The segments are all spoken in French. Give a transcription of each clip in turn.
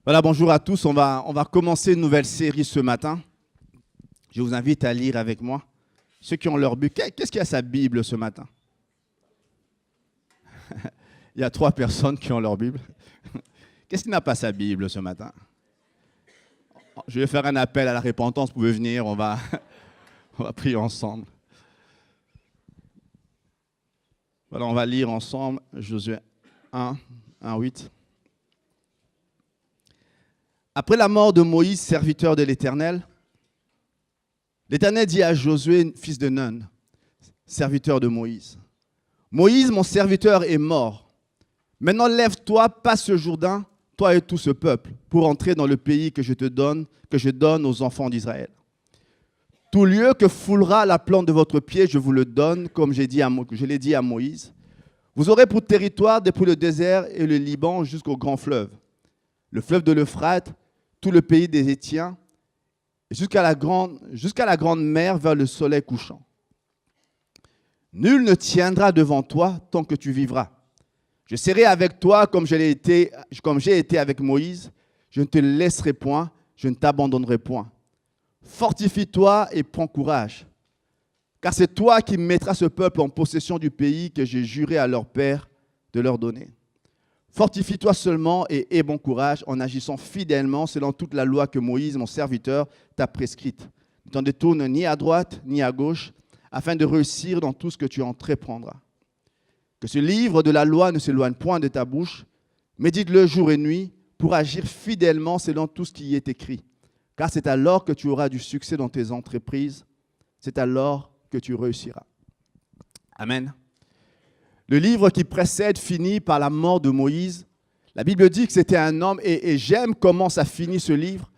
Voilà, bonjour à tous. On va commencer une nouvelle série ce matin. Je vous invite à lire avec moi. Ceux qui ont leur Bible, qu'est-ce qu'il y a à sa Bible ce matin? Il y a 3 personnes qui ont leur Bible. Qu'est-ce qui n'a pas sa Bible ce matin? Je vais faire un appel à la repentance. Vous pouvez venir, on va prier ensemble. Voilà, on va lire ensemble Josué 1, 8. Après la mort de Moïse, serviteur de l'Éternel, l'Éternel dit à Josué, fils de Nun, serviteur de Moïse, « Moïse, mon serviteur, est mort. Maintenant, lève-toi, passe ce Jourdain, toi et tout ce peuple, pour entrer dans le pays que je donne aux enfants d'Israël. Tout lieu que foulera la plante de votre pied, je vous le donne, comme je l'ai dit à Moïse. Vous aurez pour territoire depuis le désert et le Liban jusqu'au grand fleuve, le fleuve de l'Euphrate, tout le pays des Hétiens, jusqu'à la grande mer vers le soleil couchant. Nul ne tiendra devant toi tant que tu vivras. Je serai avec toi comme j'ai été avec Moïse. Je ne te laisserai point, je ne t'abandonnerai point. Fortifie-toi et prends courage, car c'est toi qui mettras ce peuple en possession du pays que j'ai juré à leur père de leur donner. Fortifie-toi seulement et aie bon courage en agissant fidèlement selon toute la loi que Moïse, mon serviteur, t'a prescrite. Ne t'en détourne ni à droite ni à gauche, afin de réussir dans tout ce que tu entreprendras. Que ce livre de la loi ne s'éloigne point de ta bouche, médite-le jour et nuit pour agir fidèlement selon tout ce qui y est écrit. Car c'est alors que tu auras du succès dans tes entreprises, c'est alors que tu réussiras. Amen. Le livre qui précède finit par la mort de Moïse. La Bible dit que c'était un homme, et j'aime comment ça finit ce livre.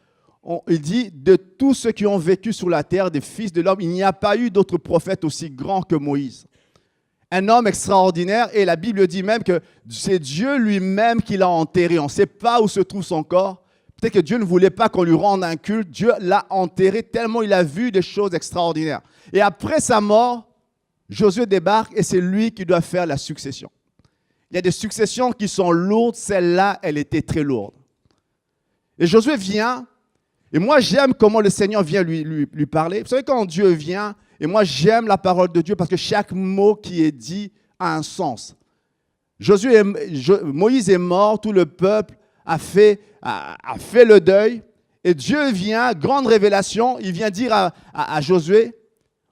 Il dit, de tous ceux qui ont vécu sur la terre, des fils de l'homme, il n'y a pas eu d'autre prophète aussi grand que Moïse. Un homme extraordinaire, et la Bible dit même que c'est Dieu lui-même qui l'a enterré. On ne sait pas où se trouve son corps. Peut-être que Dieu ne voulait pas qu'on lui rende un culte. Dieu l'a enterré tellement il a vu des choses extraordinaires. Et après sa mort, Josué débarque et c'est lui qui doit faire la succession. Il y a des successions qui sont lourdes. Celle-là, elle était très lourde. Et Josué vient, et moi j'aime comment le Seigneur vient lui parler. Vous savez, quand Dieu vient, et moi j'aime la parole de Dieu parce que chaque mot qui est dit a un sens. Moïse est mort, tout le peuple a fait le deuil. Et Dieu vient, grande révélation, il vient dire à Josué,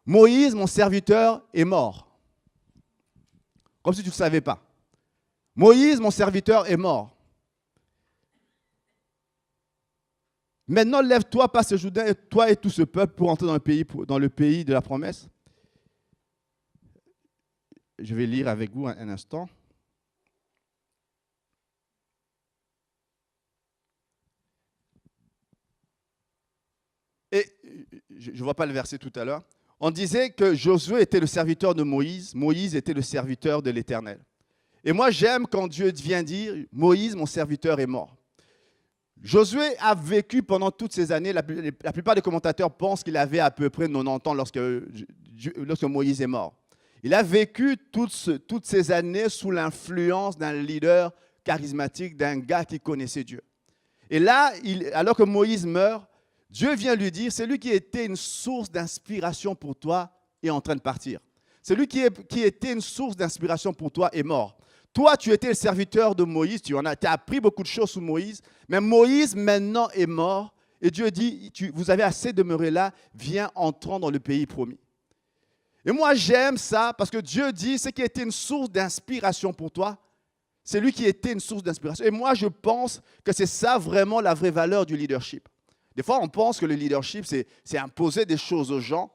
Moïse, mon serviteur, est mort. Comme si tu ne le savais pas. Moïse, mon serviteur, est mort. Maintenant, lève-toi, passe ce Jourdain, toi et tout ce peuple, pour entrer dans le pays de la promesse. Je vais lire avec vous un instant. Et je ne vois pas le verset tout à l'heure. On disait que Josué était le serviteur de Moïse, Moïse était le serviteur de l'Éternel. Et moi, j'aime quand Dieu vient dire, Moïse, mon serviteur, est mort. Josué a vécu pendant toutes ces années, la plupart des commentateurs pensent qu'il avait à peu près 90 ans lorsque Moïse est mort. Il a vécu toutes ces années sous l'influence d'un leader charismatique, d'un gars qui connaissait Dieu. Et là, alors que Moïse meurt, Dieu vient lui dire, celui qui était une source d'inspiration pour toi est en train de partir. Celui qui était une source d'inspiration pour toi est mort. Toi, tu étais le serviteur de Moïse, tu as appris beaucoup de choses sous Moïse, mais Moïse maintenant est mort. Et Dieu dit, vous avez assez demeuré là, viens, entrons dans le pays promis. Et moi, j'aime ça parce que Dieu dit, ce qui était une source d'inspiration pour toi, c'est lui qui était une source d'inspiration. Et moi, je pense que c'est ça vraiment la vraie valeur du leadership. Des fois, on pense que le leadership, c'est imposer des choses aux gens.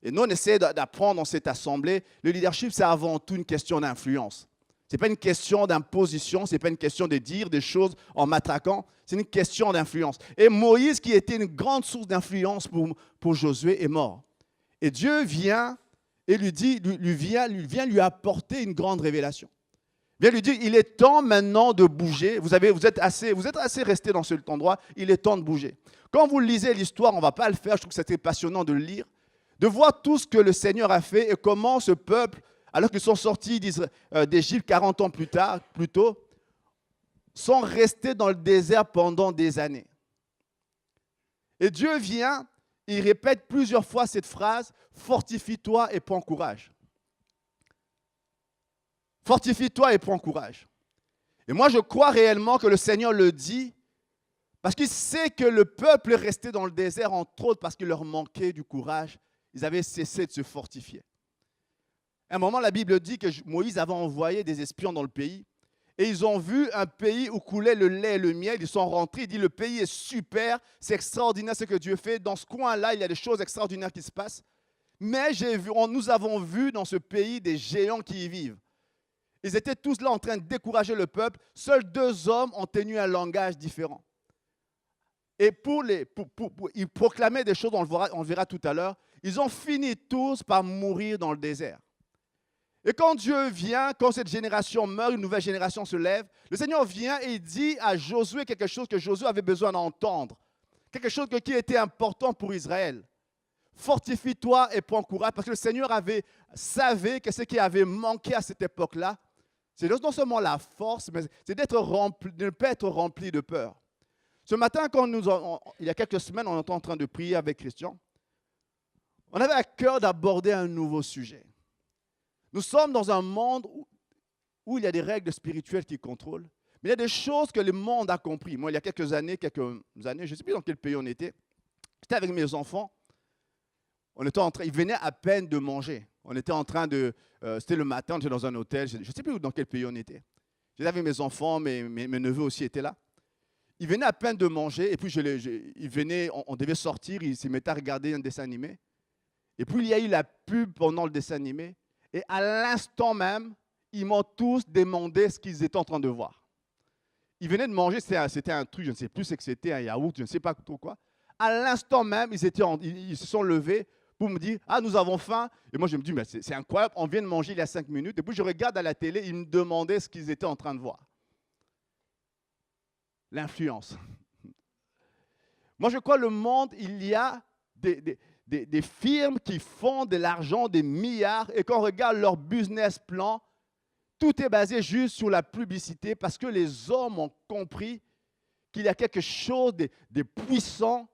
Et nous, on essaie d'apprendre dans cette assemblée. Le leadership, c'est avant tout une question d'influence. Ce n'est pas une question d'imposition, ce n'est pas une question de dire des choses en matraquant. C'est une question d'influence. Et Moïse, qui était une grande source d'influence pour Josué, est mort. Et Dieu vient et vient lui apporter une grande révélation. Il vient lui dire, il est temps maintenant de bouger. Vous êtes assez resté dans cet endroit, il est temps de bouger. Quand vous lisez l'histoire, on ne va pas le faire, je trouve que c'était passionnant de le lire, de voir tout ce que le Seigneur a fait et comment ce peuple, alors qu'ils sont sortis d'Égypte 40 ans plus tôt, sont restés dans le désert pendant des années. Et Dieu vient, il répète plusieurs fois cette phrase, « Fortifie-toi et prends courage. » Fortifie-toi et prends courage. Et moi, je crois réellement que le Seigneur le dit parce qu'il sait que le peuple est resté dans le désert, entre autres, parce qu'il leur manquait du courage. Ils avaient cessé de se fortifier. À un moment, la Bible dit que Moïse avait envoyé des espions dans le pays et ils ont vu un pays où coulait le lait et le miel. Ils sont rentrés, ils disent le pays est super, c'est extraordinaire ce que Dieu fait. Dans ce coin-là, il y a des choses extraordinaires qui se passent. Mais nous avons vu dans ce pays des géants qui y vivent. Ils étaient tous là en train de décourager le peuple. Seuls 2 hommes ont tenu un langage différent. Et ils proclamaient des choses, on le verra tout à l'heure. Ils ont fini tous par mourir dans le désert. Et quand Dieu vient, quand cette génération meurt, une nouvelle génération se lève, le Seigneur vient et il dit à Josué quelque chose que Josué avait besoin d'entendre. Quelque chose qui était important pour Israël. Fortifie-toi et prends courage, parce que le Seigneur savait que ce qui avait manqué à cette époque-là, c'est non seulement la force, mais c'est de ne pas être rempli de peur. Ce matin, il y a quelques semaines, on était en train de prier avec Christian. On avait à cœur d'aborder un nouveau sujet. Nous sommes dans un monde où il y a des règles spirituelles qui contrôlent, mais il y a des choses que le monde a compris. Moi, il y a quelques années, je ne sais plus dans quel pays on était, j'étais avec mes enfants. Ils venaient à peine de manger. On était en train c'était le matin, on était dans un hôtel, je ne sais plus dans quel pays on était. J'étais avec mes enfants, mes neveux aussi étaient là. Ils venaient à peine de manger, et puis on devait sortir, ils se mettaient à regarder un dessin animé. Et puis il y a eu la pub pendant le dessin animé, et à l'instant même, ils m'ont tous demandé ce qu'ils étaient en train de voir. Ils venaient de manger, c'était un truc, je ne sais plus ce que c'était, un yaourt, je ne sais pas trop quoi. À l'instant même, ils se sont levés pour me dire « Ah, nous avons faim ». Et moi, je me dis « Mais c'est incroyable, on vient de manger il y a 5 minutes ». Et puis, je regarde à la télé, ils me demandaient ce qu'ils étaient en train de voir. L'influence. Moi, je crois que le monde, il y a des firmes qui font de l'argent, des milliards, et quand on regarde leur business plan, tout est basé juste sur la publicité parce que les hommes ont compris qu'il y a quelque chose de puissant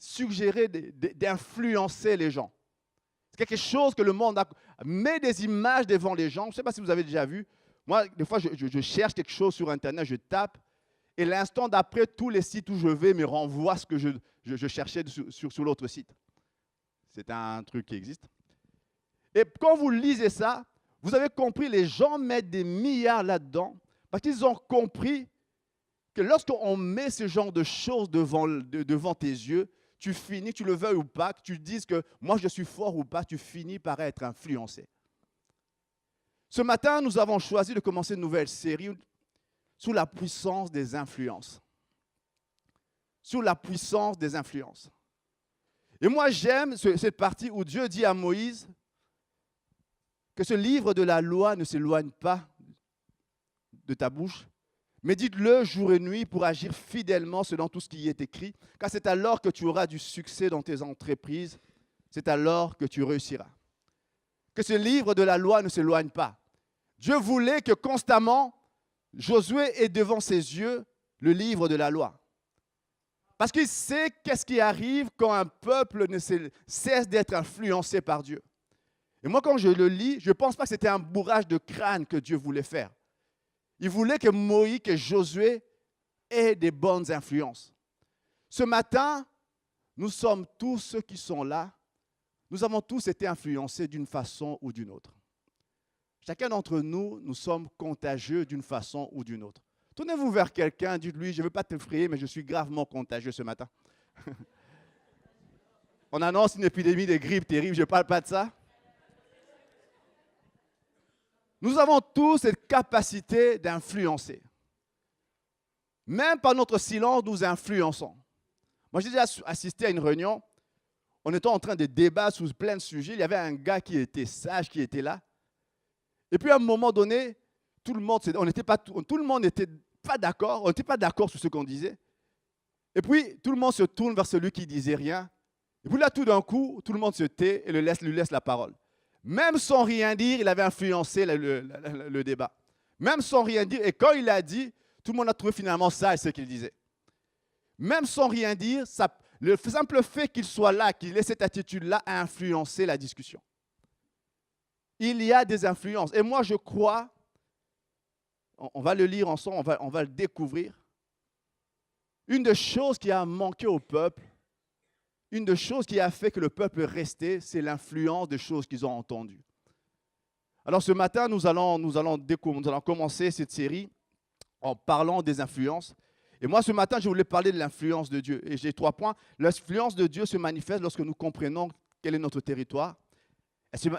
suggérer d'influencer les gens. C'est quelque chose que le monde met des images devant les gens. Je ne sais pas si vous avez déjà vu. Moi, des fois, je cherche quelque chose sur Internet, je tape, et l'instant d'après, tous les sites où je vais me renvoient ce que je cherchais sur l'autre site. C'est un truc qui existe. Et quand vous lisez ça, vous avez compris, les gens mettent des milliards là-dedans parce qu'ils ont compris que lorsqu'on met ce genre de choses devant tes yeux, tu finis, tu le veuilles ou pas, que tu dises que moi je suis fort ou pas, tu finis par être influencé. Ce matin, nous avons choisi de commencer une nouvelle série sous la puissance des influences. Sous la puissance des influences. Et moi, j'aime cette partie où Dieu dit à Moïse que ce livre de la loi ne s'éloigne pas de ta bouche, mais dites-le jour et nuit pour agir fidèlement selon tout ce qui y est écrit, car c'est alors que tu auras du succès dans tes entreprises, c'est alors que tu réussiras. Que ce livre de la loi ne s'éloigne pas. Dieu voulait que constamment, Josué ait devant ses yeux le livre de la loi. Parce qu'il sait qu'est-ce qui arrive quand un peuple ne cesse d'être influencé par Dieu. Et moi, quand je le lis, je ne pense pas que c'était un bourrage de crâne que Dieu voulait faire. Il voulait que Moïse, que Josué aient des bonnes influences. Ce matin, nous sommes tous ceux qui sont là. Nous avons tous été influencés d'une façon ou d'une autre. Chacun d'entre nous, nous sommes contagieux d'une façon ou d'une autre. Tournez-vous vers quelqu'un, dites-lui, je ne veux pas t'effrayer, mais je suis gravement contagieux ce matin. On annonce une épidémie de grippe terrible, je ne parle pas de ça. Nous avons tous cette capacité d'influencer. Même par notre silence, nous influençons. Moi, j'ai déjà assisté à une réunion. On était en train de débattre sur plein de sujets. Il y avait un gars qui était sage, qui était là. Et puis, à un moment donné, tout le monde n'était pas d'accord. On n'était pas d'accord sur ce qu'on disait. Et puis, tout le monde se tourne vers celui qui ne disait rien. Et puis là, tout d'un coup, tout le monde se tait et lui laisse la parole. Même sans rien dire, il avait influencé le débat. Même sans rien dire. Et quand il a dit, tout le monde a trouvé finalement ça ce qu'il disait. Même sans rien dire, le simple fait qu'il soit là, qu'il ait cette attitude-là, a influencé la discussion. Il y a des influences. Et moi, je crois, on va le lire ensemble, on va le découvrir. Une des choses qui a manqué au peuple, une des choses qui a fait que le peuple est resté, c'est l'influence des choses qu'ils ont entendues. Alors ce matin, nous allons commencer cette série en parlant des influences. Et moi, ce matin, je voulais parler de l'influence de Dieu. Et j'ai 3 points. L'influence de Dieu se manifeste lorsque nous comprenons quel est notre territoire.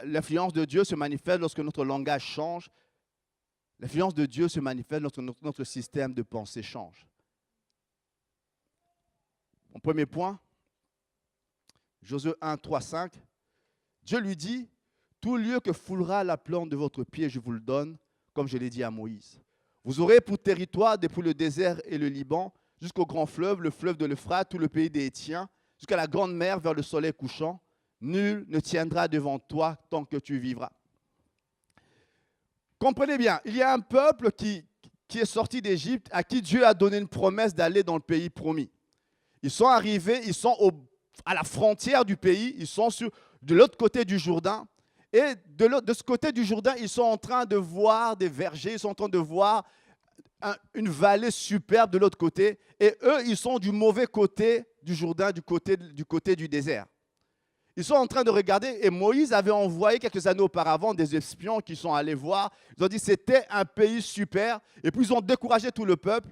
L'influence de Dieu se manifeste lorsque notre langage change. L'influence de Dieu se manifeste lorsque notre système de pensée change. Mon premier point, Josué 1, 3, 5. Dieu lui dit, « Tout lieu que foulera la plante de votre pied, je vous le donne, comme je l'ai dit à Moïse. Vous aurez pour territoire depuis le désert et le Liban, jusqu'au grand fleuve, le fleuve de l'Euphrate, tout le pays des Hétiens, jusqu'à la grande mer vers le soleil couchant. Nul ne tiendra devant toi tant que tu vivras. » Comprenez bien, il y a un peuple qui est sorti d'Égypte, à qui Dieu a donné une promesse d'aller dans le pays promis. Ils sont arrivés, ils sont à la frontière du pays, ils sont de l'autre côté du Jourdain. Et de ce côté du Jourdain, ils sont en train de voir des vergers, ils sont en train de voir une vallée superbe de l'autre côté. Et eux, ils sont du mauvais côté du Jourdain, du côté du désert. Ils sont en train de regarder, et Moïse avait envoyé quelques années auparavant des espions qui sont allés voir. Ils ont dit que c'était un pays super, et puis ils ont découragé tout le peuple.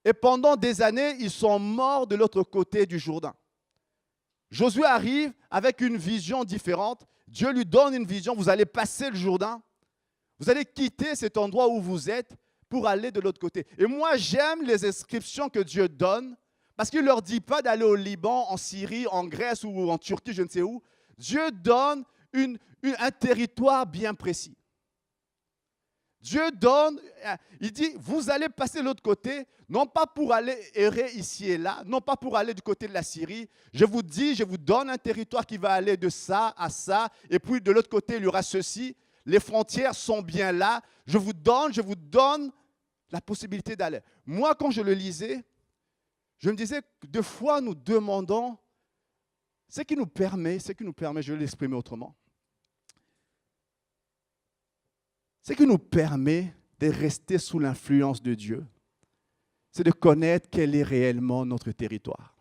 Et pendant des années, ils sont morts de l'autre côté du Jourdain. Josué arrive avec une vision différente. Dieu lui donne une vision. Vous allez passer le Jourdain. Vous allez quitter cet endroit où vous êtes pour aller de l'autre côté. Et moi, j'aime les inscriptions que Dieu donne parce qu'il ne leur dit pas d'aller au Liban, en Syrie, en Grèce ou en Turquie, je ne sais où. Dieu donne un territoire bien précis. Dieu donne, il dit, vous allez passer de l'autre côté, non pas pour aller errer ici et là, non pas pour aller du côté de la Syrie. Je vous dis, je vous donne un territoire qui va aller de ça à ça, et puis de l'autre côté, il y aura ceci. Les frontières sont bien là. Je vous donne la possibilité d'aller. Moi, quand je le lisais, je me disais, deux fois, nous demandons ce qui nous permet, je vais l'exprimer autrement, ce qui nous permet de rester sous l'influence de Dieu, c'est de connaître quel est réellement notre territoire.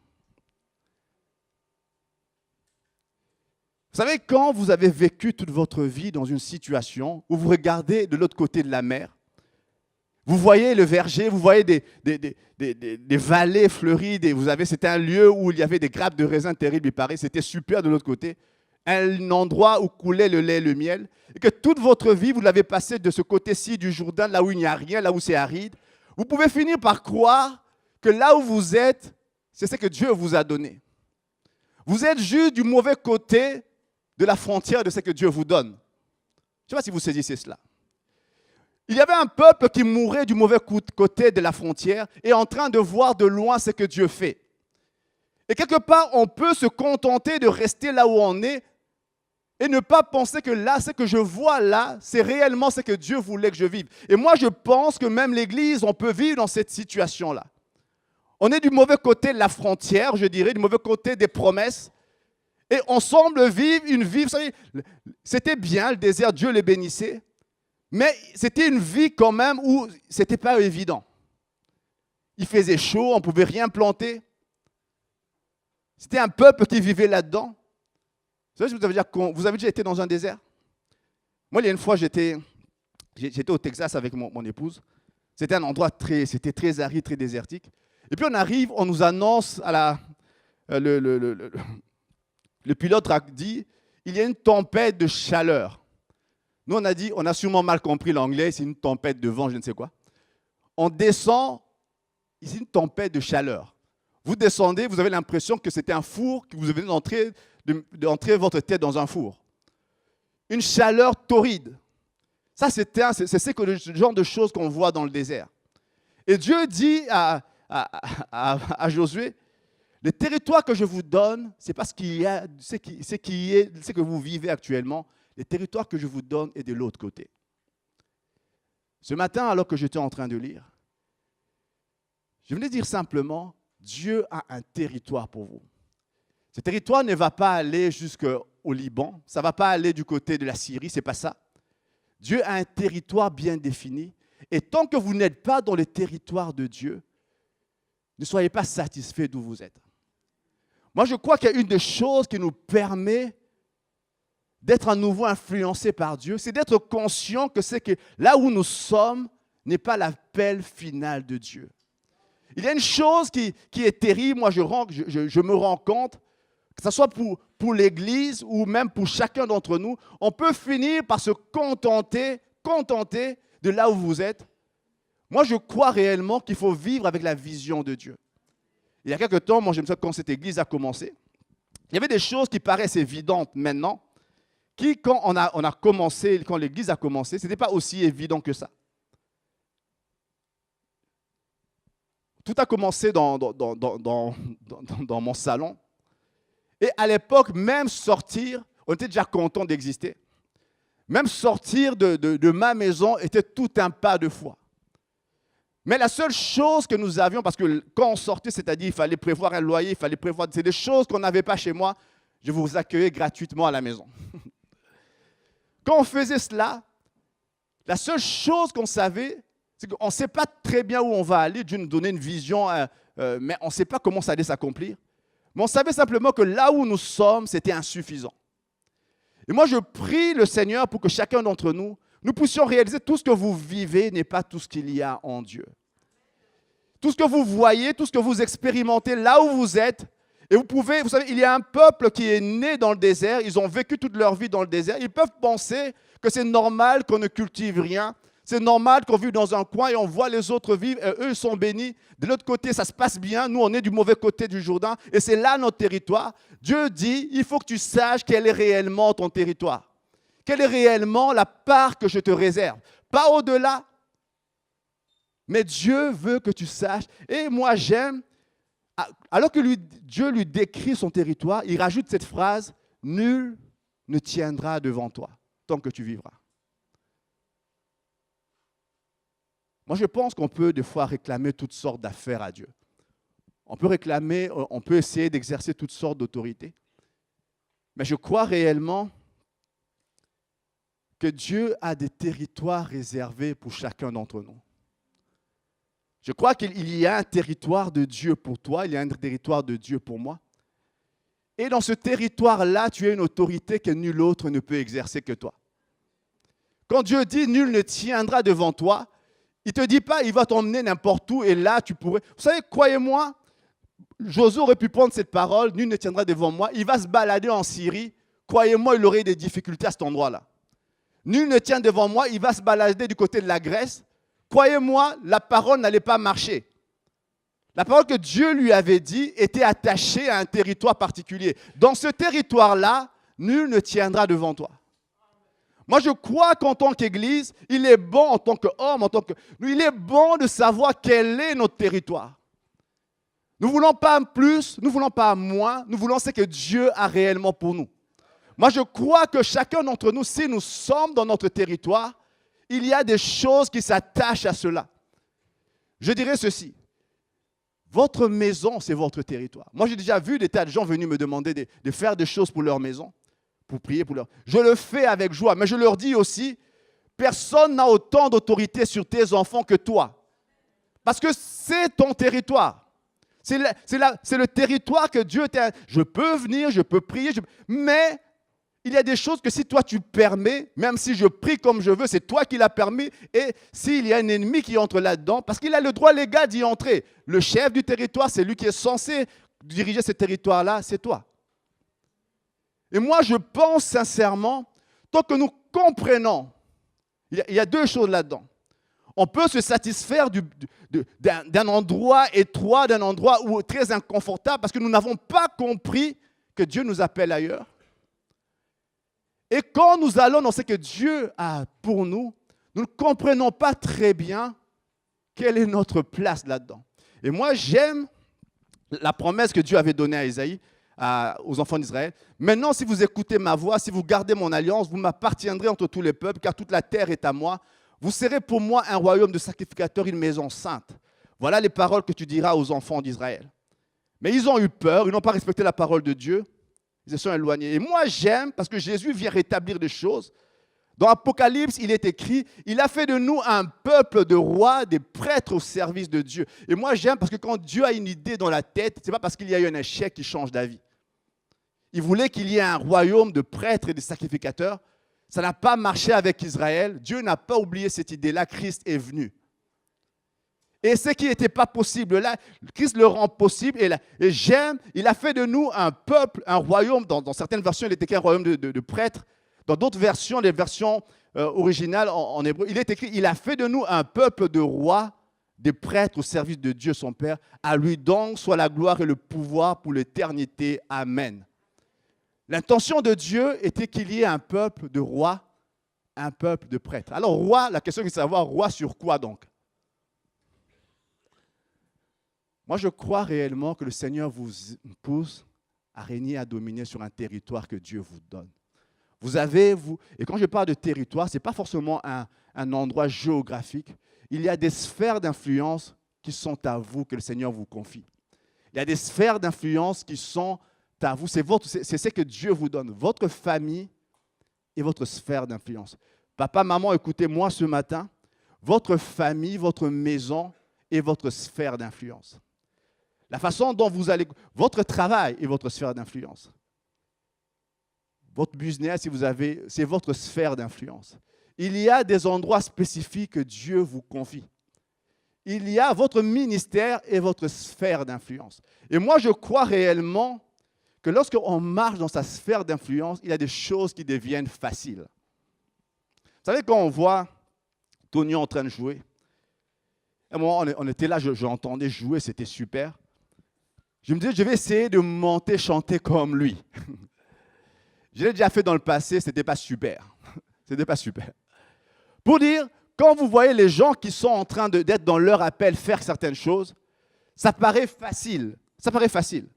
Vous savez, quand vous avez vécu toute votre vie dans une situation où vous regardez de l'autre côté de la mer, vous voyez le verger, vous voyez des vallées fleuries, c'était un lieu où il y avait des grappes de raisin terribles, il paraît, c'était super de l'autre côté. Un endroit où coulait le lait et le miel, et que toute votre vie, vous l'avez passé de ce côté-ci du Jourdain, là où il n'y a rien, là où c'est aride, vous pouvez finir par croire que là où vous êtes, c'est ce que Dieu vous a donné. Vous êtes juste du mauvais côté de la frontière de ce que Dieu vous donne. Je ne sais pas si vous saisissez cela. Il y avait un peuple qui mourait du mauvais côté de la frontière et en train de voir de loin ce que Dieu fait. Et quelque part, on peut se contenter de rester là où on est et ne pas penser que là, ce que je vois là, c'est réellement ce que Dieu voulait que je vive. Et moi, je pense que même l'Église, on peut vivre dans cette situation-là. On est du mauvais côté de la frontière, je dirais, du mauvais côté des promesses. Et on semble vivre une vie, vous savez, c'était bien, le désert, Dieu le bénissait. Mais c'était une vie quand même où ce n'était pas évident. Il faisait chaud, on ne pouvait rien planter. C'était un peuple qui vivait là-dedans. Vous savez, vous avez déjà été dans un désert? Moi, il y a une fois, j'étais au Texas avec mon épouse. C'était un endroit c'était très aride, très désertique. Et puis on arrive, on nous annonce, le pilote a dit, il y a une tempête de chaleur. Nous, on a dit, on a sûrement mal compris l'anglais, c'est une tempête de vent, je ne sais quoi. On descend, c'est une tempête de chaleur. Vous descendez, vous avez l'impression que c'était un four, que vous venez d'entrer votre tête dans un four. Une chaleur torride. Ça, c'est le genre de choses qu'on voit dans le désert. Et Dieu dit à Josué, le territoire que je vous donne, ce n'est pas ce que vous vivez actuellement. Le territoire que je vous donne est de l'autre côté. Ce matin, alors que j'étais en train de lire, Je venais dire simplement, Dieu a un territoire pour vous. Ce territoire ne va pas aller jusqu'au Liban, ça ne va pas aller du côté de la Syrie, ce n'est pas ça. Dieu a un territoire bien défini. Et tant que vous n'êtes pas dans le territoire de Dieu, ne soyez pas satisfait d'où vous êtes. Moi, je crois qu'il y a une des choses qui nous permet d'être à nouveau influencés par Dieu, c'est d'être conscient que c'est que là où nous sommes n'est pas l'appel final de Dieu. Il y a une chose qui est terrible, moi je me rends compte, que ce soit pour l'Église ou même pour chacun d'entre nous, on peut finir par se contenter de là où vous êtes. Moi je crois réellement qu'il faut vivre avec la vision de Dieu. Il y a quelque temps, moi j'aime ça quand cette Église a commencé, il y avait des choses qui paraissent évidentes maintenant, qui quand quand l'Église a commencé, ce n'était pas aussi évident que ça. Tout a commencé dans mon salon. Et à l'époque, même sortir, on était déjà content d'exister. Même sortir de ma maison était tout un pas de foi. Mais la seule chose que nous avions, parce que quand on sortait, c'est-à-dire il fallait prévoir un loyer, il fallait prévoir, c'est des choses qu'on n'avait pas chez moi, je vous accueillais gratuitement à la maison. Quand on faisait cela, la seule chose qu'on savait, c'est qu'on ne sait pas très bien où on va aller. Dieu nous donnait une vision, mais on ne sait pas comment ça allait s'accomplir. Mais on savait simplement que là où nous sommes, c'était insuffisant. Et moi, je prie le Seigneur pour que chacun d'entre nous, nous puissions réaliser tout ce que vous vivez n'est pas tout ce qu'il y a en Dieu. Tout ce que vous voyez, tout ce que vous expérimentez, là où vous êtes, et vous savez, il y a un peuple qui est né dans le désert, ils ont vécu toute leur vie dans le désert, ils peuvent penser que c'est normal qu'on ne cultive rien, c'est normal qu'on vive dans un coin et on voit les autres vivre et eux ils sont bénis. De l'autre côté, ça se passe bien, nous on est du mauvais côté du Jourdain et c'est là notre territoire. Dieu dit, il faut que tu saches quel est réellement ton territoire. Quelle est réellement la part que je te réserve. Pas au-delà, mais Dieu veut que tu saches. Et moi j'aime, alors que Dieu lui décrit son territoire, il rajoute cette phrase, « Nul ne tiendra devant toi tant que tu vivras ». Moi, je pense qu'on peut des fois réclamer toutes sortes d'affaires à Dieu. On peut essayer d'exercer toutes sortes d'autorités. Mais je crois réellement que Dieu a des territoires réservés pour chacun d'entre nous. Je crois qu'il y a un territoire de Dieu pour toi, il y a un territoire de Dieu pour moi. Et dans ce territoire-là, tu as une autorité que nul autre ne peut exercer que toi. Quand Dieu dit « nul ne tiendra devant toi », il ne te dit pas, il va t'emmener n'importe où et là, tu pourrais... Vous savez, croyez-moi, Josué aurait pu prendre cette parole, nul ne tiendra devant moi, il va se balader en Syrie. Croyez-moi, il aurait des difficultés à cet endroit-là. Nul ne tient devant moi, il va se balader du côté de la Grèce. Croyez-moi, la parole n'allait pas marcher. La parole que Dieu lui avait dit était attachée à un territoire particulier. Dans ce territoire-là, nul ne tiendra devant toi. Moi, je crois qu'en tant qu'Église, il est bon, en tant qu'homme, il est bon de savoir quel est notre territoire. Nous ne voulons pas plus, nous ne voulons pas moins, nous voulons ce que Dieu a réellement pour nous. Moi, je crois que chacun d'entre nous, si nous sommes dans notre territoire, il y a des choses qui s'attachent à cela. Je dirais ceci. Votre maison, c'est votre territoire. Moi, j'ai déjà vu des tas de gens venus me demander de faire des choses pour leur maison. Pour prier pour leur... Je le fais avec joie, mais je leur dis aussi, personne n'a autant d'autorité sur tes enfants que toi. Parce que c'est ton territoire. C'est le territoire que Dieu t'a... Je peux venir, je peux prier, mais il y a des choses que si toi tu permets, même si je prie comme je veux, c'est toi qui l'as permis, et s'il y a un ennemi qui entre là-dedans, parce qu'il a le droit légal d'y entrer. Le chef du territoire, c'est lui qui est censé diriger ce territoire-là, c'est toi. Et moi, je pense sincèrement, tant que nous comprenons, il y a deux choses là-dedans. On peut se satisfaire d'un endroit étroit, d'un endroit très inconfortable, parce que nous n'avons pas compris que Dieu nous appelle ailleurs. Et quand nous allons dans ce que Dieu a pour nous, nous ne comprenons pas très bien quelle est notre place là-dedans. Et moi, j'aime la promesse que Dieu avait donnée à Isaïe, aux enfants d'Israël. Maintenant, si vous écoutez ma voix, si vous gardez mon alliance, vous m'appartiendrez entre tous les peuples, car toute la terre est à moi. Vous serez pour moi un royaume de sacrificateurs, une maison sainte. Voilà les paroles que tu diras aux enfants d'Israël. Mais ils ont eu peur, ils n'ont pas respecté la parole de Dieu. Ils se sont éloignés. Et moi, j'aime parce que Jésus vient rétablir des choses. Dans Apocalypse, il est écrit, il a fait de nous un peuple de rois, des prêtres au service de Dieu. Et moi, j'aime parce que quand Dieu a une idée dans la tête, ce n'est pas parce qu'il y a eu un échec qui change d'avis. Il voulait qu'il y ait un royaume de prêtres et de sacrificateurs. Ça n'a pas marché avec Israël. Dieu n'a pas oublié cette idée-là. Christ est venu. Et ce qui n'était pas possible là, Christ le rend possible. Et j'aime, il a fait de nous un peuple, un royaume. Dans certaines versions, il est écrit un royaume de prêtres. Dans d'autres versions, les versions originales en hébreu, il est écrit, il a fait de nous un peuple de rois, des prêtres au service de Dieu son Père. À lui donc soit la gloire et le pouvoir pour l'éternité. Amen. L'intention de Dieu était qu'il y ait un peuple de rois, un peuple de prêtres. Alors roi, la question est de savoir, roi sur quoi donc? Moi, je crois réellement que le Seigneur vous pousse à régner, à dominer sur un territoire que Dieu vous donne. Et quand je parle de territoire, ce n'est pas forcément un endroit géographique. Il y a des sphères d'influence qui sont à vous, que le Seigneur vous confie. Il y a des sphères d'influence qui sont à vous. C'est ce que Dieu vous donne, votre famille et votre sphère d'influence. Papa, maman, écoutez-moi ce matin. Votre famille, votre maison et votre sphère d'influence. La façon dont vous allez... Votre travail est votre sphère d'influence. Votre business, si vous avez, c'est votre sphère d'influence. Il y a des endroits spécifiques que Dieu vous confie. Il y a votre ministère et votre sphère d'influence. Et moi, je crois réellement que lorsqu'on marche dans sa sphère d'influence, il y a des choses qui deviennent faciles. Vous savez, quand on voit Tony en train de jouer, à un moment, on était là, j'entendais jouer, c'était super. Je me disais, je vais essayer de monter, chanter comme lui. Je l'ai déjà fait dans le passé, ce n'était pas super. Ce n'était pas super. Pour dire, quand vous voyez les gens qui sont en train d'être dans leur appel, faire certaines choses, ça paraît facile. Ça paraît facile.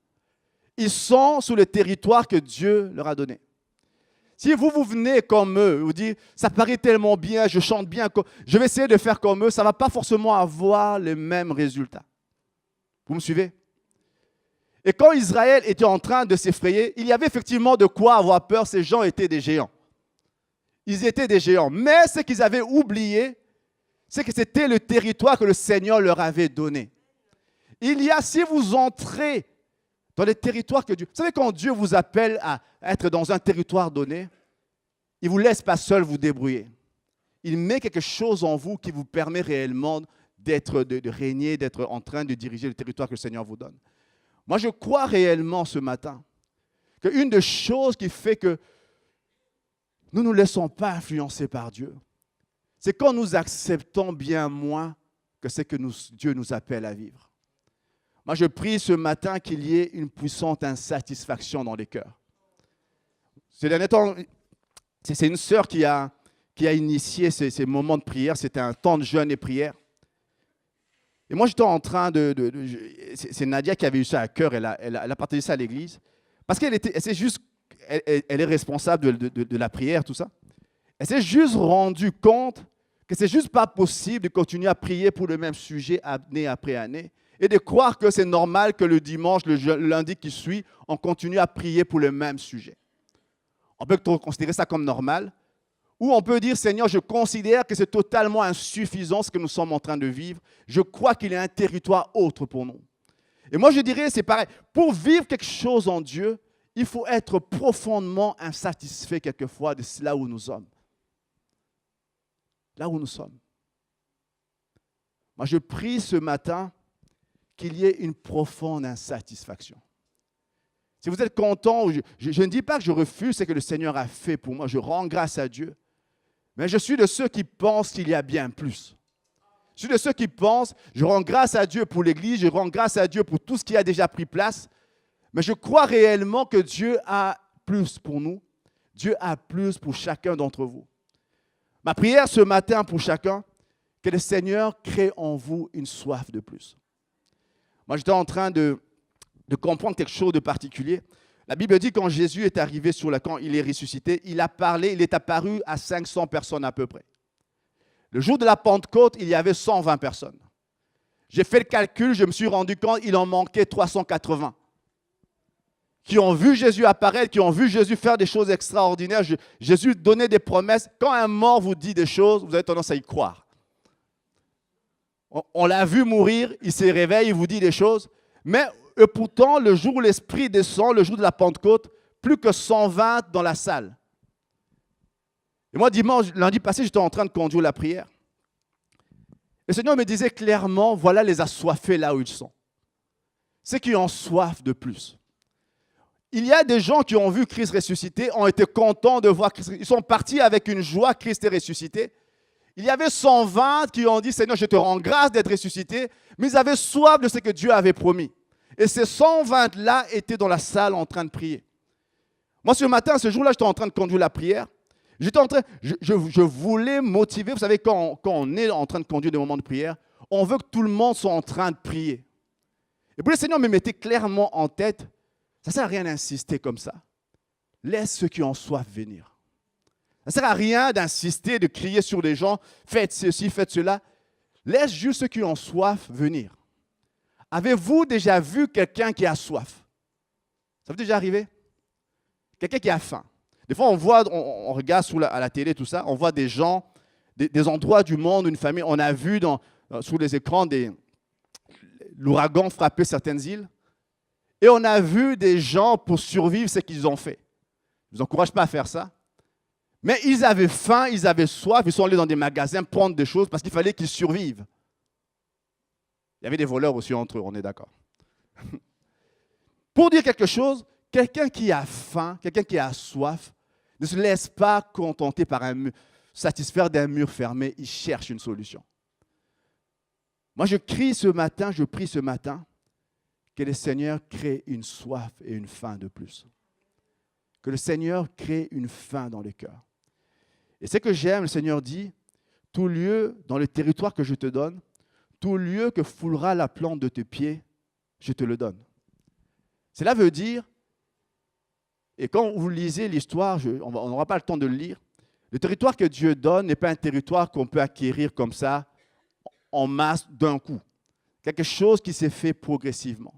Ils sont sur le territoire que Dieu leur a donné. Si vous venez comme eux, vous dites, ça paraît tellement bien, je chante bien, je vais essayer de faire comme eux, ça ne va pas forcément avoir les mêmes résultats. Vous me suivez? Et quand Israël était en train de s'effrayer, il y avait effectivement de quoi avoir peur. Ces gens étaient des géants. Ils étaient des géants. Mais ce qu'ils avaient oublié, c'est que c'était le territoire que le Seigneur leur avait donné. Si vous entrez dans les territoires que Dieu... Vous savez, quand Dieu vous appelle à être dans un territoire donné, il ne vous laisse pas seul vous débrouiller. Il met quelque chose en vous qui vous permet réellement de régner, d'être en train de diriger le territoire que le Seigneur vous donne. Moi, je crois réellement ce matin qu'une des choses qui fait que nous ne nous laissons pas influencer par Dieu, c'est quand nous acceptons bien moins que ce que Dieu nous appelle à vivre. Moi, je prie ce matin qu'il y ait une puissante insatisfaction dans les cœurs. Ces derniers temps, c'est une sœur qui a initié ces moments de prière. C'était un temps de jeûne et prière. Et moi, j'étais en train c'est Nadia qui avait eu ça à cœur, elle a partagé ça à l'église. Parce qu'elle est responsable de la prière, tout ça. Elle s'est juste rendue compte que c'est juste pas possible de continuer à prier pour le même sujet année après année et de croire que c'est normal que le dimanche, le lundi qui suit, on continue à prier pour le même sujet. On peut considérer ça comme normal. Ou on peut dire, Seigneur, je considère que c'est totalement insuffisant ce que nous sommes en train de vivre. Je crois qu'il y a un territoire autre pour nous. Et moi, je dirais, c'est pareil. Pour vivre quelque chose en Dieu, il faut être profondément insatisfait quelquefois de là où nous sommes. Là où nous sommes. Moi, je prie ce matin qu'il y ait une profonde insatisfaction. Si vous êtes content, je ne dis pas que je refuse ce que le Seigneur a fait pour moi. Je rends grâce à Dieu. Mais je suis de ceux qui pensent qu'il y a bien plus. Je suis de ceux qui pensent, je rends grâce à Dieu pour l'Église, je rends grâce à Dieu pour tout ce qui a déjà pris place. Mais je crois réellement que Dieu a plus pour nous. Dieu a plus pour chacun d'entre vous. Ma prière ce matin pour chacun, que le Seigneur crée en vous une soif de plus. Moi, j'étais en train de comprendre quelque chose de particulier. La Bible dit que quand Jésus est arrivé quand il est ressuscité, il est apparu à 500 personnes à peu près. Le jour de la Pentecôte, il y avait 120 personnes. J'ai fait le calcul, je me suis rendu compte qu'il en manquait 380. Qui ont vu Jésus apparaître, qui ont vu Jésus faire des choses extraordinaires. Jésus donnait des promesses. Quand un mort vous dit des choses, vous avez tendance à y croire. On l'a vu mourir, il se réveille, il vous dit des choses. Mais pourtant, le jour où l'Esprit descend, le jour de la Pentecôte, plus que 120 dans la salle. Et moi, lundi passé, j'étais en train de conduire la prière. Le Seigneur me disait clairement, voilà les assoiffés là où ils sont. Ceux qui ont soif de plus. Il y a des gens qui ont vu Christ ressuscité, ont été contents de voir Christ. Ils sont partis avec une joie, Christ est ressuscité. Il y avait 120 qui ont dit, Seigneur, je te rends grâce d'être ressuscité, mais ils avaient soif de ce que Dieu avait promis. Et ces 120-là étaient dans la salle en train de prier. Moi, ce matin, ce jour-là, j'étais en train de conduire la prière. Je voulais motiver. Vous savez, quand on est en train de conduire des moments de prière, on veut que tout le monde soit en train de prier. Et puis le Seigneur me mettait clairement en tête, ça ne sert à rien d'insister comme ça. Laisse ceux qui ont soif venir. Ça ne sert à rien d'insister, de crier sur les gens, faites ceci, faites cela. Laisse juste ceux qui ont soif venir. Avez-vous déjà vu quelqu'un qui a soif? Ça vous est déjà arrivé? Quelqu'un qui a faim. Des fois, on regarde à la télé, tout ça, on voit des gens, des endroits du monde, une famille. On a vu sous les écrans l'ouragan frapper certaines îles. Et on a vu des gens, pour survivre, ce qu'ils ont fait. Je ne vous encourage pas à faire ça. Mais ils avaient faim, ils avaient soif, ils sont allés dans des magasins prendre des choses parce qu'il fallait qu'ils survivent. Il y avait des voleurs aussi entre eux, on est d'accord. Pour dire quelque chose, quelqu'un qui a faim, quelqu'un qui a soif, ne se laisse pas contenter par un mur, satisfaire d'un mur fermé, il cherche une solution. Moi, je prie ce matin, que le Seigneur crée une soif et une faim de plus. Que le Seigneur crée une faim dans les cœurs. Et ce que j'aime, le Seigneur dit, tout lieu dans le territoire que je te donne, tout lieu que foulera la plante de tes pieds, je te le donne. Cela veut dire, et quand vous lisez l'histoire, on n'aura pas le temps de le lire, le territoire que Dieu donne n'est pas un territoire qu'on peut acquérir comme ça, en masse, d'un coup. Quelque chose qui s'est fait progressivement.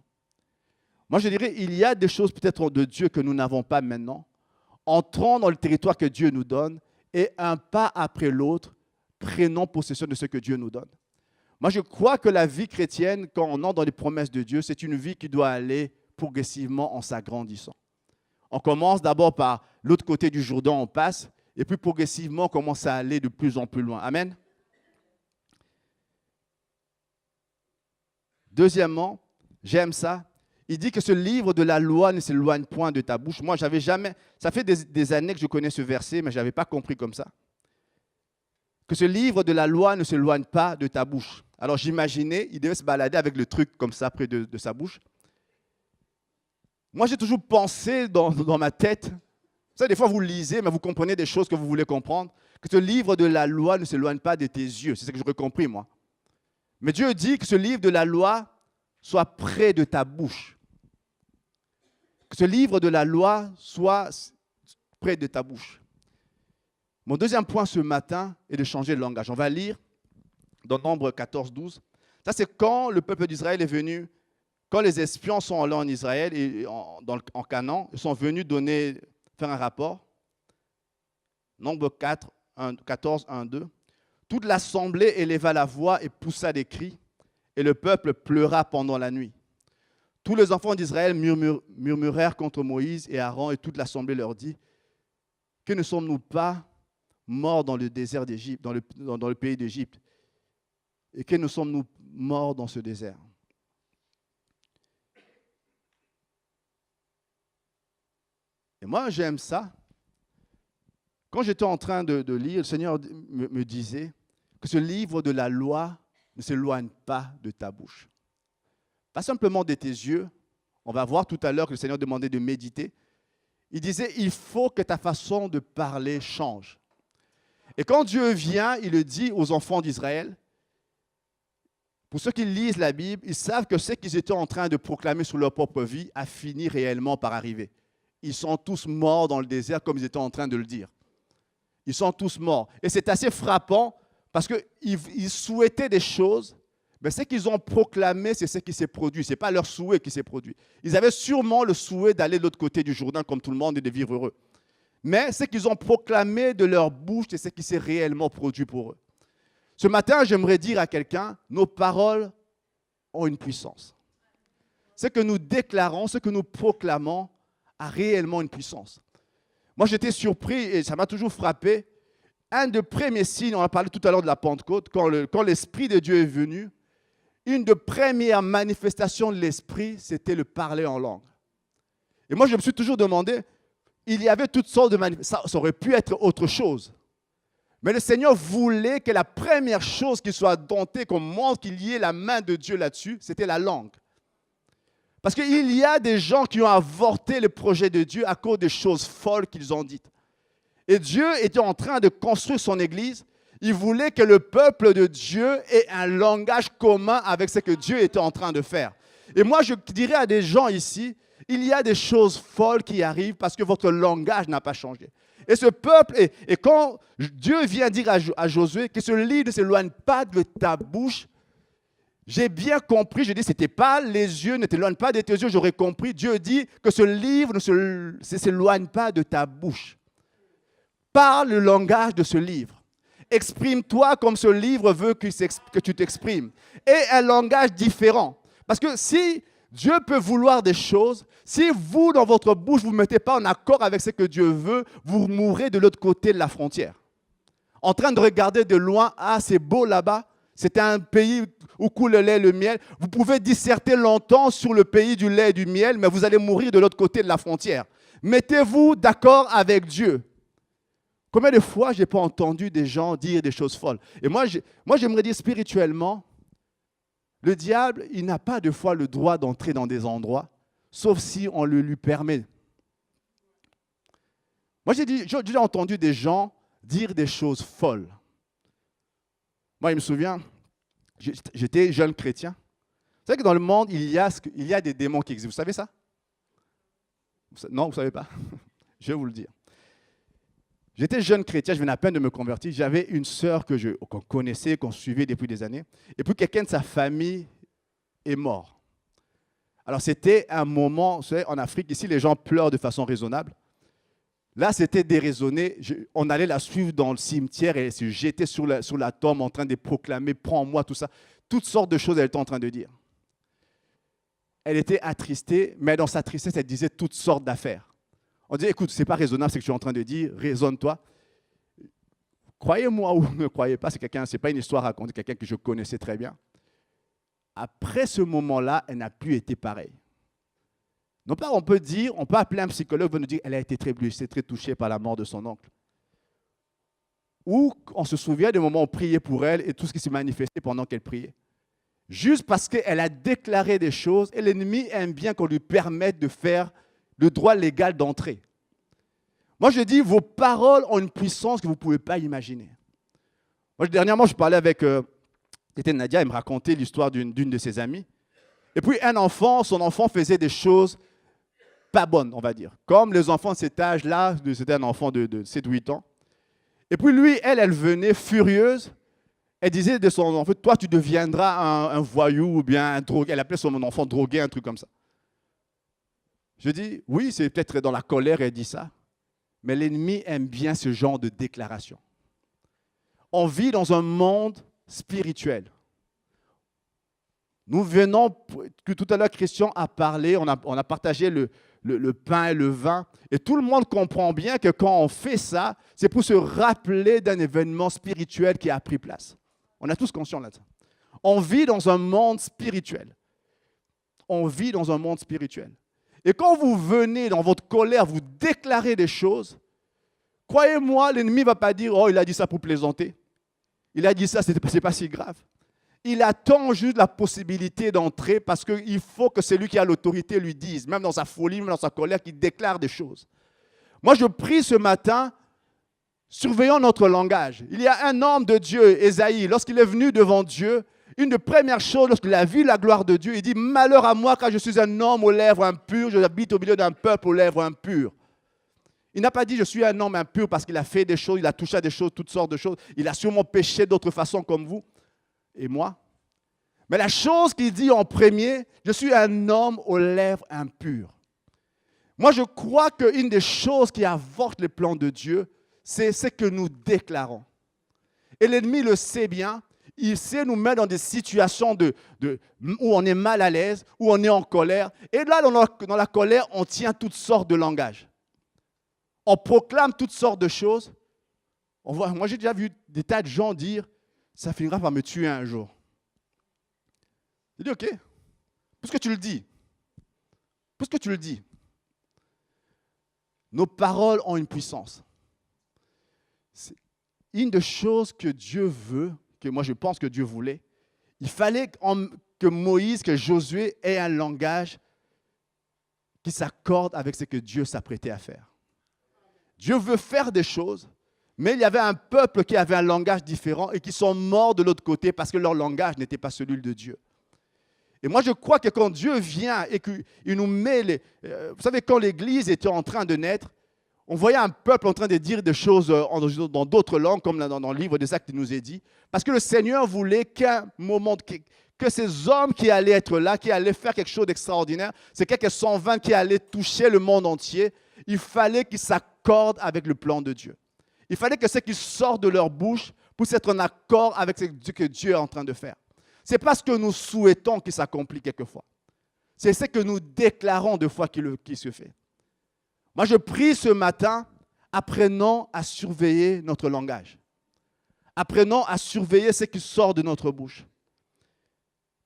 Moi, je dirais, il y a des choses peut-être de Dieu que nous n'avons pas maintenant. Entrons dans le territoire que Dieu nous donne et un pas après l'autre, prenons possession de ce que Dieu nous donne. Moi, je crois que la vie chrétienne, quand on entre dans les promesses de Dieu, c'est une vie qui doit aller progressivement en s'agrandissant. On commence d'abord par l'autre côté du Jourdain, on passe, et puis progressivement, on commence à aller de plus en plus loin. Amen. Deuxièmement, j'aime ça, il dit que ce livre de la loi ne s'éloigne point de ta bouche. Moi, j'avais jamais, ça fait des années que je connais ce verset, mais je n'avais pas compris comme ça. Que ce livre de la loi ne s'éloigne pas de ta bouche. Alors j'imaginais, il devait se balader avec le truc comme ça près de sa bouche. Moi, j'ai toujours pensé dans ma tête, vous savez, des fois vous lisez, mais vous comprenez des choses que vous voulez comprendre, que ce livre de la loi ne s'éloigne pas de tes yeux. C'est ce que j'aurais compris, moi. Mais Dieu dit que ce livre de la loi soit près de ta bouche. Que ce livre de la loi soit près de ta bouche. Mon deuxième point ce matin est de changer de langage. On va lire dans Nombre 14, 12. Ça, c'est quand le peuple d'Israël est venu, quand les espions sont allés en Israël et en Canaan, ils sont venus faire un rapport. Nombre 14, 1, 2. Toute l'assemblée éleva la voix et poussa des cris, et le peuple pleura pendant la nuit. Tous les enfants d'Israël murmurèrent contre Moïse et Aaron, et toute l'assemblée leur dit, que ne sommes-nous pas morts dans le désert d'Égypte, dans le pays d'Égypte, et que nous sommes-nous morts dans ce désert? Et moi, j'aime ça. Quand j'étais en train de lire, le Seigneur me disait que ce livre de la loi ne s'éloigne pas de ta bouche. Pas simplement de tes yeux. On va voir tout à l'heure que le Seigneur demandait de méditer. Il disait, il faut que ta façon de parler change. Et quand Dieu vient, il le dit aux enfants d'Israël. Pour ceux qui lisent la Bible, ils savent que ce qu'ils étaient en train de proclamer sur leur propre vie a fini réellement par arriver. Ils sont tous morts dans le désert comme ils étaient en train de le dire. Ils sont tous morts. Et c'est assez frappant parce qu'ils souhaitaient des choses, Mais ce qu'ils ont proclamé, c'est ce qui s'est produit. Ce n'est pas leur souhait qui s'est produit. Ils avaient sûrement le souhait d'aller de l'autre côté du Jourdain, comme tout le monde, et de vivre heureux. Mais ce qu'ils ont proclamé de leur bouche, c'est ce qui s'est réellement produit pour eux. Ce matin, j'aimerais dire à quelqu'un, nos paroles ont une puissance. Ce que nous déclarons, ce que nous proclamons, a réellement une puissance. Moi, j'étais surpris et ça m'a toujours frappé. Un des premiers signes, on a parlé tout à l'heure de la Pentecôte, quand l'Esprit de Dieu est venu, une des premières manifestations de l'Esprit, c'était le parler en langue. Et moi, je me suis toujours demandé, il y avait toutes sortes de manifestations, ça aurait pu être autre chose. Mais le Seigneur voulait que la première chose qui soit domptée, qu'on montre qu'il y ait la main de Dieu là-dessus, c'était la langue. Parce qu'il y a des gens qui ont avorté le projet de Dieu à cause des choses folles qu'ils ont dites. Et Dieu était en train de construire son Église. Il voulait que le peuple de Dieu ait un langage commun avec ce que Dieu était en train de faire. Et moi, je dirais à des gens ici, il y a des choses folles qui arrivent parce que votre langage n'a pas changé. Et ce peuple, et quand Dieu vient dire à Josué que ce livre ne s'éloigne pas de ta bouche, j'ai bien compris, je dis, ce n'était pas les yeux, ne t'éloigne pas de tes yeux, j'aurais compris. Dieu dit que ce livre ne s'éloigne pas de ta bouche. Parle le langage de ce livre. Exprime-toi comme ce livre veut que tu t'exprimes. Et un langage différent. Parce que si Dieu peut vouloir des choses, si vous, dans votre bouche, vous ne mettez pas en accord avec ce que Dieu veut, vous mourrez de l'autre côté de la frontière. En train de regarder de loin, ah, c'est beau là-bas. C'est un pays où coule le lait et le miel. Vous pouvez disserter longtemps sur le pays du lait et du miel, mais vous allez mourir de l'autre côté de la frontière. Mettez-vous d'accord avec Dieu. Combien de fois je n'ai pas entendu des gens dire des choses folles? Et moi, j'aimerais dire spirituellement, le diable, il n'a pas de fois le droit d'entrer dans des endroits, sauf si on le lui permet. Moi, j'ai déjà entendu des gens dire des choses folles. Moi, il me souvient, j'étais jeune chrétien. Vous savez que dans le monde, il y a des démons qui existent. Vous savez ça? Non, vous ne savez pas? Je vais vous le dire. J'étais jeune chrétien, je venais à peine de me convertir. J'avais une sœur qu'on connaissait, qu'on suivait depuis des années. Et puis quelqu'un de sa famille est mort. Alors c'était un moment, vous savez, en Afrique, ici, les gens pleurent de façon raisonnable. Là, c'était déraisonné. On allait la suivre dans le cimetière et se jeter sur la tombe en train de proclamer « Prends-moi », tout ça. Toutes sortes de choses, elle était en train de dire. Elle était attristée, mais dans sa tristesse, elle disait toutes sortes d'affaires. On dit, écoute, ce n'est pas raisonnable ce que tu es en train de dire, raisonne-toi. Croyez-moi ou ne croyez pas, ce n'est pas une histoire racontée, quelqu'un que je connaissais très bien. Après ce moment-là, elle n'a plus été pareille. Non pas, on peut appeler un psychologue, va nous dire, elle a été très blessée, très touchée par la mort de son oncle. Ou on se souvient des moments où on priait pour elle et tout ce qui s'est manifesté pendant qu'elle priait. Juste parce qu'elle a déclaré des choses et l'ennemi aime bien qu'on lui permette de faire le droit légal d'entrer. Moi, je dis, vos paroles ont une puissance que vous ne pouvez pas imaginer. Moi, dernièrement, je parlais avec Nadia, elle me racontait l'histoire d'une de ses amies. Et puis, son enfant faisait des choses pas bonnes, on va dire. Comme les enfants de cet âge-là, c'était un enfant de 7-8 ans. Et puis, lui, elle venait furieuse. Elle disait de son enfant, toi, tu deviendras un voyou ou bien un drogué. Elle appelait son enfant drogué, un truc comme ça. Je dis, oui, c'est peut-être dans la colère, elle dit ça. Mais l'ennemi aime bien ce genre de déclaration. On vit dans un monde spirituel. Nous venons, tout à l'heure, Christian a parlé, on a partagé le pain et le vin. Et tout le monde comprend bien que quand on fait ça, c'est pour se rappeler d'un événement spirituel qui a pris place. On a tous conscience de ça. On vit dans un monde spirituel. On vit dans un monde spirituel. Et quand vous venez dans votre colère, vous déclarez des choses, croyez-moi, l'ennemi ne va pas dire « Oh, il a dit ça pour plaisanter. Il a dit ça, ce n'est pas si grave. » Il attend juste la possibilité d'entrer parce qu'il faut que celui qui a l'autorité lui dise, même dans sa folie, même dans sa colère, qu'il déclare des choses. Moi, je prie ce matin, surveillons notre langage. Il y a un homme de Dieu, Ésaïe, lorsqu'il est venu devant Dieu, une des premières choses, lorsqu'il a vu la gloire de Dieu, il dit « Malheur à moi, car je suis un homme aux lèvres impures, je habite au milieu d'un peuple aux lèvres impures. » Il n'a pas dit « Je suis un homme impur » parce qu'il a fait des choses, il a touché à des choses, toutes sortes de choses. Il a sûrement péché d'autres façons comme vous et moi. Mais la chose qu'il dit en premier, je suis un homme aux lèvres impures. Moi, je crois qu'une des choses qui avortent les plans de Dieu, c'est ce que nous déclarons. Et l'ennemi le sait bien. Il sait nous mettre dans des situations où on est mal à l'aise, où on est en colère. Et là, dans la colère, on tient toutes sortes de langages. On proclame toutes sortes de choses. Moi, j'ai déjà vu des tas de gens dire « ça finira par me tuer un jour ». J'ai dit « ok, puisque tu le dis, nos paroles ont une puissance. » C'est une des choses que Dieu veut, que moi je pense que Dieu voulait, il fallait que Moïse, que Josué ait un langage qui s'accorde avec ce que Dieu s'apprêtait à faire. Dieu veut faire des choses, mais il y avait un peuple qui avait un langage différent et qui sont morts de l'autre côté parce que leur langage n'était pas celui de Dieu. Et moi, je crois que quand Dieu vient et qu'il nous met vous savez, quand l'Église était en train de naître, on voyait un peuple en train de dire des choses dans d'autres langues, comme dans le livre des Actes qui nous est dit, parce que le Seigneur voulait qu'un moment, que ces hommes qui allaient être là, qui allaient faire quelque chose d'extraordinaire, c'est quelques 120 qui allaient toucher le monde entier, il fallait qu'ils s'accordent avec le plan de Dieu. Il fallait que ce qui sort de leur bouche puisse être en accord avec ce que Dieu est en train de faire. Ce n'est pas ce que nous souhaitons qui s'accomplit quelquefois. C'est ce que nous déclarons de fois qui se fait. Moi, je prie ce matin, apprenons à surveiller notre langage. Apprenons à surveiller ce qui sort de notre bouche.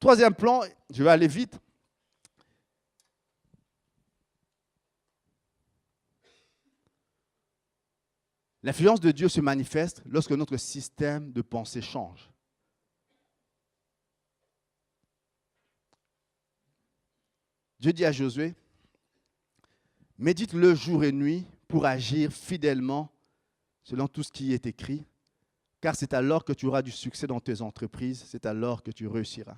Troisième plan, je vais aller vite. L'influence de Dieu se manifeste lorsque notre système de pensée change. Dieu dit à Josué, médite-le jour et nuit pour agir fidèlement selon tout ce qui est écrit, car c'est alors que tu auras du succès dans tes entreprises, c'est alors que tu réussiras.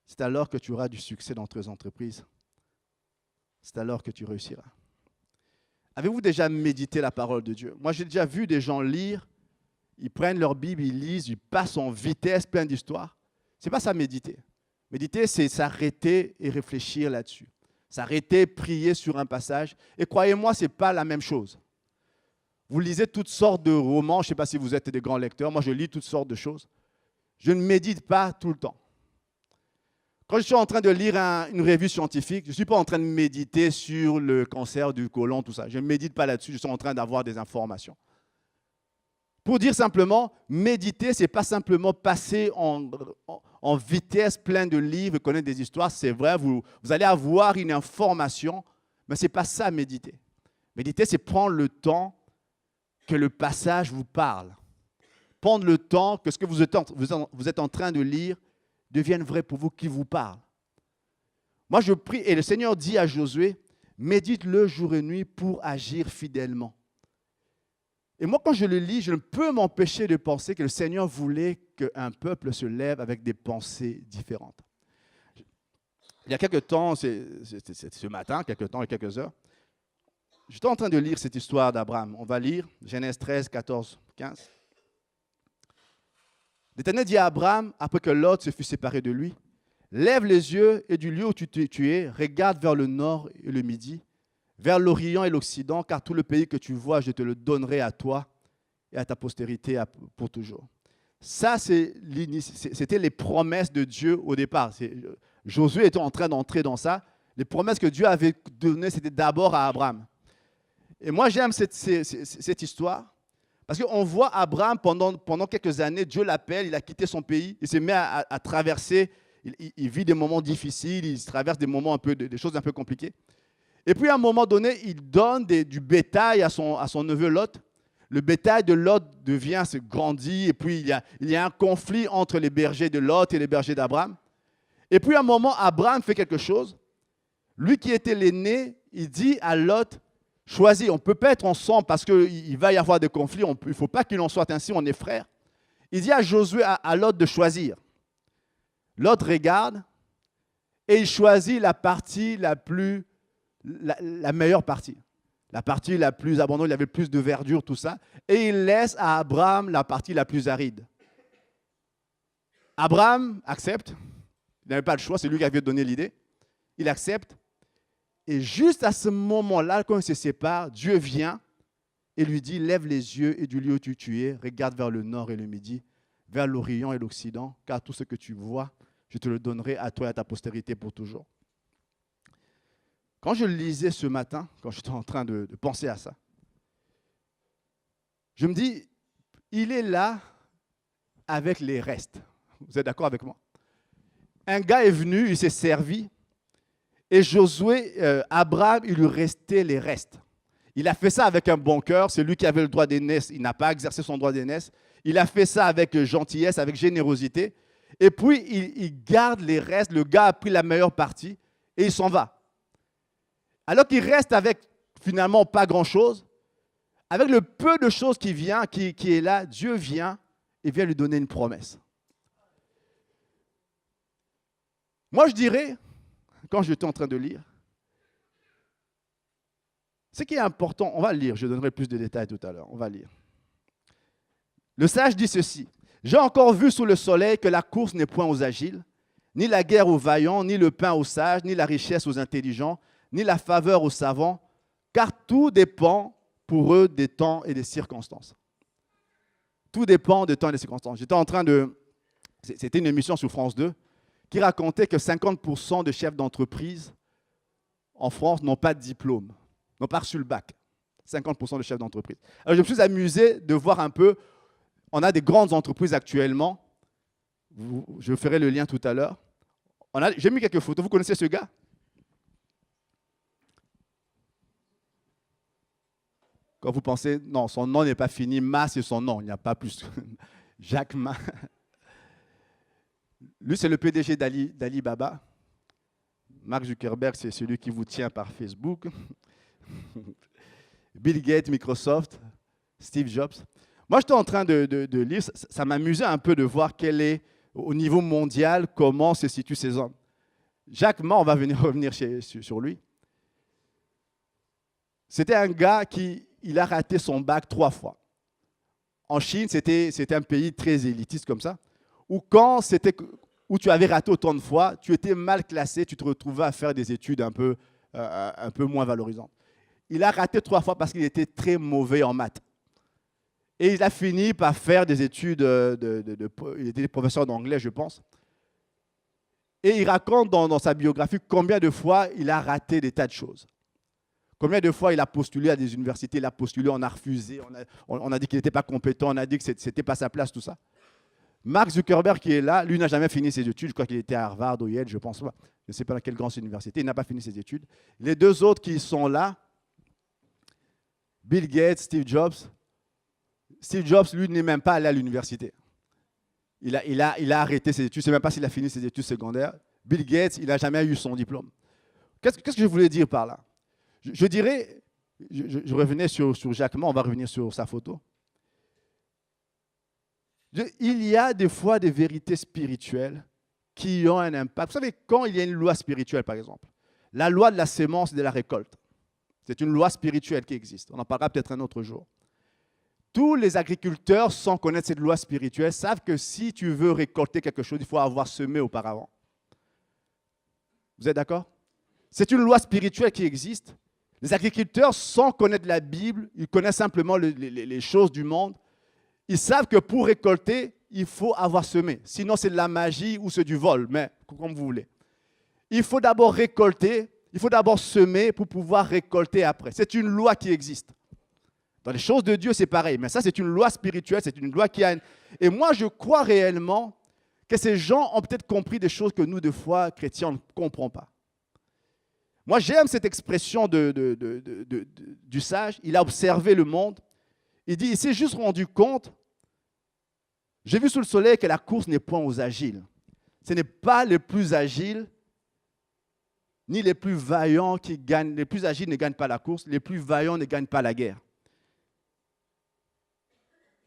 C'est alors que tu auras du succès dans tes entreprises, c'est alors que tu réussiras. Avez-vous déjà médité la parole de Dieu? Moi, j'ai déjà vu des gens lire, ils prennent leur Bible, ils lisent, ils passent en vitesse, plein d'histoires. Ce n'est pas ça méditer. Méditer, c'est s'arrêter et réfléchir là-dessus. S'arrêter, prier sur un passage. Et croyez-moi, ce n'est pas la même chose. Vous lisez toutes sortes de romans. Je ne sais pas si vous êtes des grands lecteurs. Moi, je lis toutes sortes de choses. Je ne médite pas tout le temps. Quand je suis en train de lire une revue scientifique, je ne suis pas en train de méditer sur le cancer du côlon, tout ça. Je ne médite pas là-dessus. Je suis en train d'avoir des informations. Pour dire simplement, méditer, ce n'est pas simplement passer en vitesse plein de livres, connaître des histoires. C'est vrai, vous allez avoir une information, mais ce n'est pas ça, méditer. Méditer, c'est prendre le temps que le passage vous parle. Prendre le temps que ce que vous êtes en train de lire devienne vrai pour vous, qui vous parle. Moi, je prie, et le Seigneur dit à Josué, médite-le jour et nuit pour agir fidèlement. Et moi, quand je le lis, je ne peux m'empêcher de penser que le Seigneur voulait qu'un peuple se lève avec des pensées différentes. Il y a quelques temps, c'est ce matin, quelques heures, j'étais en train de lire cette histoire d'Abraham. On va lire Genèse 13, 14, 15. L'Éternel dit à Abraham, après que Lot se fut séparé de lui, « Lève les yeux et du lieu où tu es, regarde vers le nord et le midi, vers l'Orient et l'Occident, car tout le pays que tu vois, je te le donnerai à toi et à ta postérité pour toujours. » Ça, c'était les promesses de Dieu au départ. Josué était en train d'entrer dans ça. Les promesses que Dieu avait données, c'était d'abord à Abraham. Et moi, j'aime cette histoire parce qu'on voit Abraham pendant quelques années, Dieu l'appelle, il a quitté son pays, il s'est mis à traverser, il vit des moments difficiles, il traverse des moments des choses un peu compliquées. Et puis, à un moment donné, il donne du bétail à son neveu Lot. Le bétail de Lot se grandit, et puis il y a un conflit entre les bergers de Lot et les bergers d'Abraham. Et puis, à un moment, Abraham fait quelque chose. Lui qui était l'aîné, il dit à Lot, choisis, on ne peut pas être ensemble parce qu'il va y avoir des conflits, il ne faut pas qu'il en soit ainsi, on est frères. Il dit à Josué, à Lot de choisir. Lot regarde et il choisit la partie la meilleure partie. La partie la plus abondante, il y avait plus de verdure, tout ça. Et il laisse à Abraham la partie la plus aride. Abraham accepte. Il n'avait pas le choix, c'est lui qui avait donné l'idée. Il accepte. Et juste à ce moment-là, quand ils se séparent, Dieu vient et lui dit, lève les yeux et du lieu où tu es, regarde vers le nord et le midi, vers l'Orient et l'Occident, car tout ce que tu vois, je te le donnerai à toi et à ta postérité pour toujours. Quand je le lisais ce matin, quand j'étais en train de penser à ça, je me dis, il est là avec les restes. Vous êtes d'accord avec moi? Un gars est venu, il s'est servi, et Josué, Abraham, il lui restait les restes. Il a fait ça avec un bon cœur, c'est lui qui avait le droit d'aînesse, il n'a pas exercé son droit d'aînesse. Il a fait ça avec gentillesse, avec générosité, et puis il garde les restes, le gars a pris la meilleure partie, et il s'en va. Alors qu'il reste avec finalement pas grand-chose, avec le peu de choses qui vient, qui est là, Dieu vient et vient lui donner une promesse. Moi, je dirais, quand j'étais en train de lire, ce qui est important, on va lire, je donnerai plus de détails tout à l'heure, on va lire. Le sage dit ceci, « J'ai encore vu sous le soleil que la course n'est point aux agiles, ni la guerre aux vaillants, ni le pain aux sages, ni la richesse aux intelligents, ni la faveur aux savants, car tout dépend pour eux des temps et des circonstances. » Tout dépend des temps et des circonstances. J'étais en train de... C'était une émission sur France 2 qui racontait que 50% de chefs d'entreprise en France n'ont pas de diplôme, n'ont pas reçu le bac. 50% de chefs d'entreprise. Alors je me suis amusé de voir un peu, on a des grandes entreprises actuellement, je ferai le lien tout à l'heure. J'ai mis quelques photos, vous connaissez ce gars? Quand vous pensez, non, son nom n'est pas fini, Ma, c'est son nom, il n'y a pas plus. Jack Ma. Lui, c'est le PDG d'Alibaba. Mark Zuckerberg, c'est celui qui vous tient par Facebook. Bill Gates, Microsoft, Steve Jobs. Moi, j'étais en train de lire, ça m'amusait un peu de voir quel est, au niveau mondial, comment se situent ces hommes. Jack Ma, on va revenir sur lui. C'était un gars il a raté son bac 3 fois. En Chine, c'était un pays très élitiste comme ça, où tu avais raté autant de fois, tu étais mal classé, tu te retrouvais à faire des études un peu moins valorisantes. Il a raté 3 fois parce qu'il était très mauvais en maths. Et il a fini par faire des études, il était professeur d'anglais, je pense. Et il raconte dans sa biographie combien de fois il a raté des tas de choses. Combien de fois il a postulé à des universités, il a postulé, on a refusé, on a dit qu'il n'était pas compétent, on a dit que ce n'était pas sa place, tout ça. Mark Zuckerberg qui est là, lui n'a jamais fini ses études, je crois qu'il était à Harvard ou Yale, je pense pas. Je ne sais pas dans quelle grande université, il n'a pas fini ses études. Les deux autres qui sont là, Bill Gates, Steve Jobs. Steve Jobs, lui, n'est même pas allé à l'université. Il a arrêté ses études, je ne sais même pas s'il a fini ses études secondaires. Bill Gates, il n'a jamais eu son diplôme. Qu'est-ce que je voulais dire par là? Je dirais, je revenais sur Jack Ma, on va revenir sur sa photo. Il y a des fois des vérités spirituelles qui ont un impact. Vous savez, quand il y a une loi spirituelle, par exemple, la loi de la sémence et de la récolte, c'est une loi spirituelle qui existe. On en parlera peut-être un autre jour. Tous les agriculteurs, sans connaître cette loi spirituelle, savent que si tu veux récolter quelque chose, il faut avoir semé auparavant. Vous êtes d'accord? C'est une loi spirituelle qui existe. Les agriculteurs, sans connaître la Bible, ils connaissent simplement les choses du monde. Ils savent que pour récolter, il faut avoir semé. Sinon, c'est de la magie ou c'est du vol, mais comme vous voulez. Il faut d'abord récolter, il faut d'abord semer pour pouvoir récolter après. C'est une loi qui existe. Dans les choses de Dieu, c'est pareil. Mais ça, c'est une loi spirituelle, c'est une loi qui a... Et moi, je crois réellement que ces gens ont peut-être compris des choses que nous, des fois, chrétiens, on ne comprend pas. Moi, j'aime cette expression du sage. Il a observé le monde. Il dit, il s'est juste rendu compte, j'ai vu sous le soleil que la course n'est point aux agiles. Ce n'est pas les plus agiles, ni les plus vaillants qui gagnent. Les plus agiles ne gagnent pas la course, les plus vaillants ne gagnent pas la guerre.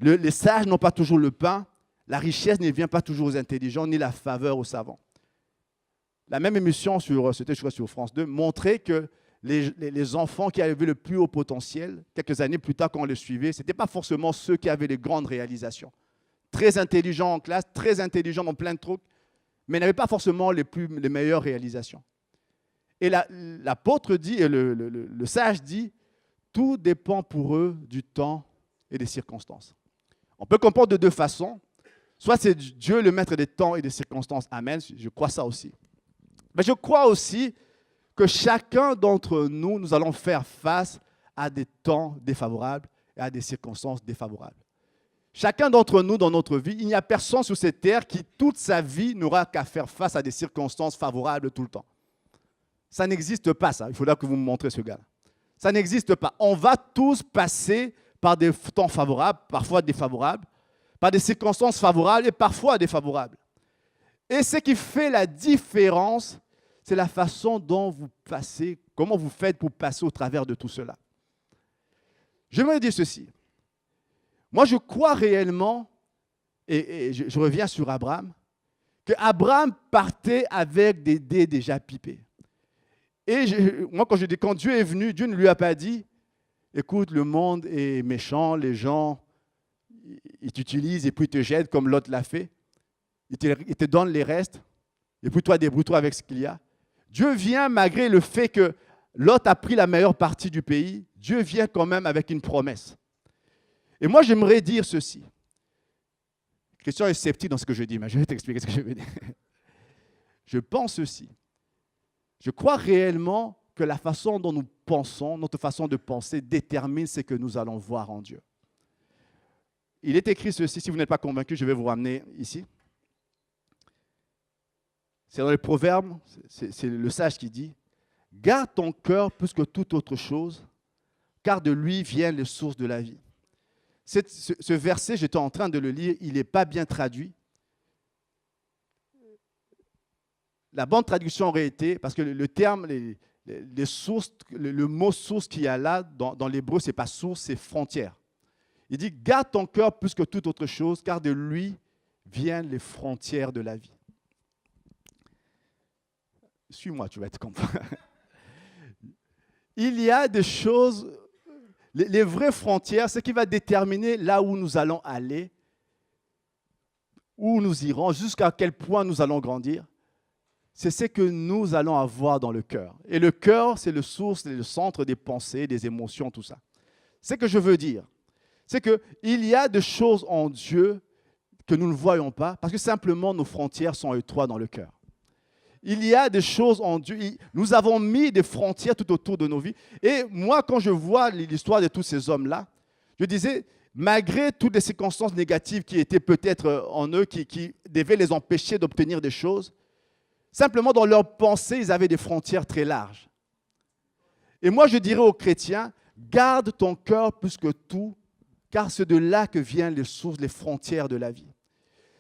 Les sages n'ont pas toujours le pain, la richesse ne vient pas toujours aux intelligents, ni la faveur aux savants. La même émission, c'était sur France 2, montrait que les enfants qui avaient le plus haut potentiel, quelques années plus tard quand on les suivait, ce n'étaient pas forcément ceux qui avaient les grandes réalisations. très intelligent en classe, très intelligent dans plein de trucs, mais n'avaient pas forcément les meilleures réalisations. Et l'apôtre dit, et le sage dit, tout dépend pour eux du temps et des circonstances. On peut comprendre de deux façons. Soit c'est Dieu le maître des temps et des circonstances. Amen, je crois ça aussi. Mais je crois aussi que chacun d'entre nous, nous allons faire face à des temps défavorables et à des circonstances défavorables. Chacun d'entre nous, dans notre vie, il n'y a personne sur cette terre qui, toute sa vie, n'aura qu'à faire face à des circonstances favorables tout le temps. Ça n'existe pas, ça. Il faudra que vous me montrez ce gars-là. Ça n'existe pas. On va tous passer par des temps favorables, parfois défavorables, par des circonstances favorables et parfois défavorables. Et ce qui fait la différence, c'est la façon dont vous passez, comment vous faites pour passer au travers de tout cela. J'aimerais dire ceci. Moi, je crois réellement, et je reviens sur Abraham, qu'Abraham partait avec des dés déjà pipés. Et moi, quand Dieu est venu, Dieu ne lui a pas dit, écoute, le monde est méchant, les gens, ils t'utilisent et puis ils te jettent comme l'autre l'a fait. Ils te donnent les restes, et puis toi, débrouille-toi avec ce qu'il y a. Dieu vient, malgré le fait que Lot a pris la meilleure partie du pays, Dieu vient quand même avec une promesse. Et moi, j'aimerais dire ceci. Christian est sceptique dans ce que je dis, mais je vais t'expliquer ce que je veux dire. Je pense ceci. Je crois réellement que la façon dont nous pensons, notre façon de penser, détermine ce que nous allons voir en Dieu. Il est écrit ceci, si vous n'êtes pas convaincu, je vais vous ramener ici. C'est dans les Proverbes, c'est le sage qui dit « Garde ton cœur plus que toute autre chose, car de lui viennent les sources de la vie. » Ce verset, j'étais en train de le lire, il n'est pas bien traduit. La bonne traduction aurait été, parce que le terme, les sources, le mot source qu'il y a là, dans l'hébreu, ce n'est pas source, c'est frontière. Il dit « Garde ton cœur plus que toute autre chose, car de lui viennent les frontières de la vie. » Suis-moi, tu vas être content. Il y a des choses, les vraies frontières, ce qui va déterminer là où nous allons aller, où nous irons, jusqu'à quel point nous allons grandir. C'est ce que nous allons avoir dans le cœur. Et le cœur, c'est le source, le centre des pensées, des émotions, tout ça. Ce que je veux dire, c'est qu'il y a des choses en Dieu que nous ne voyons pas, parce que simplement nos frontières sont étroites dans le cœur. Il y a des choses en Dieu. Nous avons mis des frontières tout autour de nos vies. Et moi, quand je vois l'histoire de tous ces hommes-là, je disais, malgré toutes les circonstances négatives qui étaient peut-être en eux, qui devaient les empêcher d'obtenir des choses, simplement dans leur pensée, ils avaient des frontières très larges. Et moi, je dirais aux chrétiens, garde ton cœur plus que tout, car c'est de là que viennent les sources, les frontières de la vie.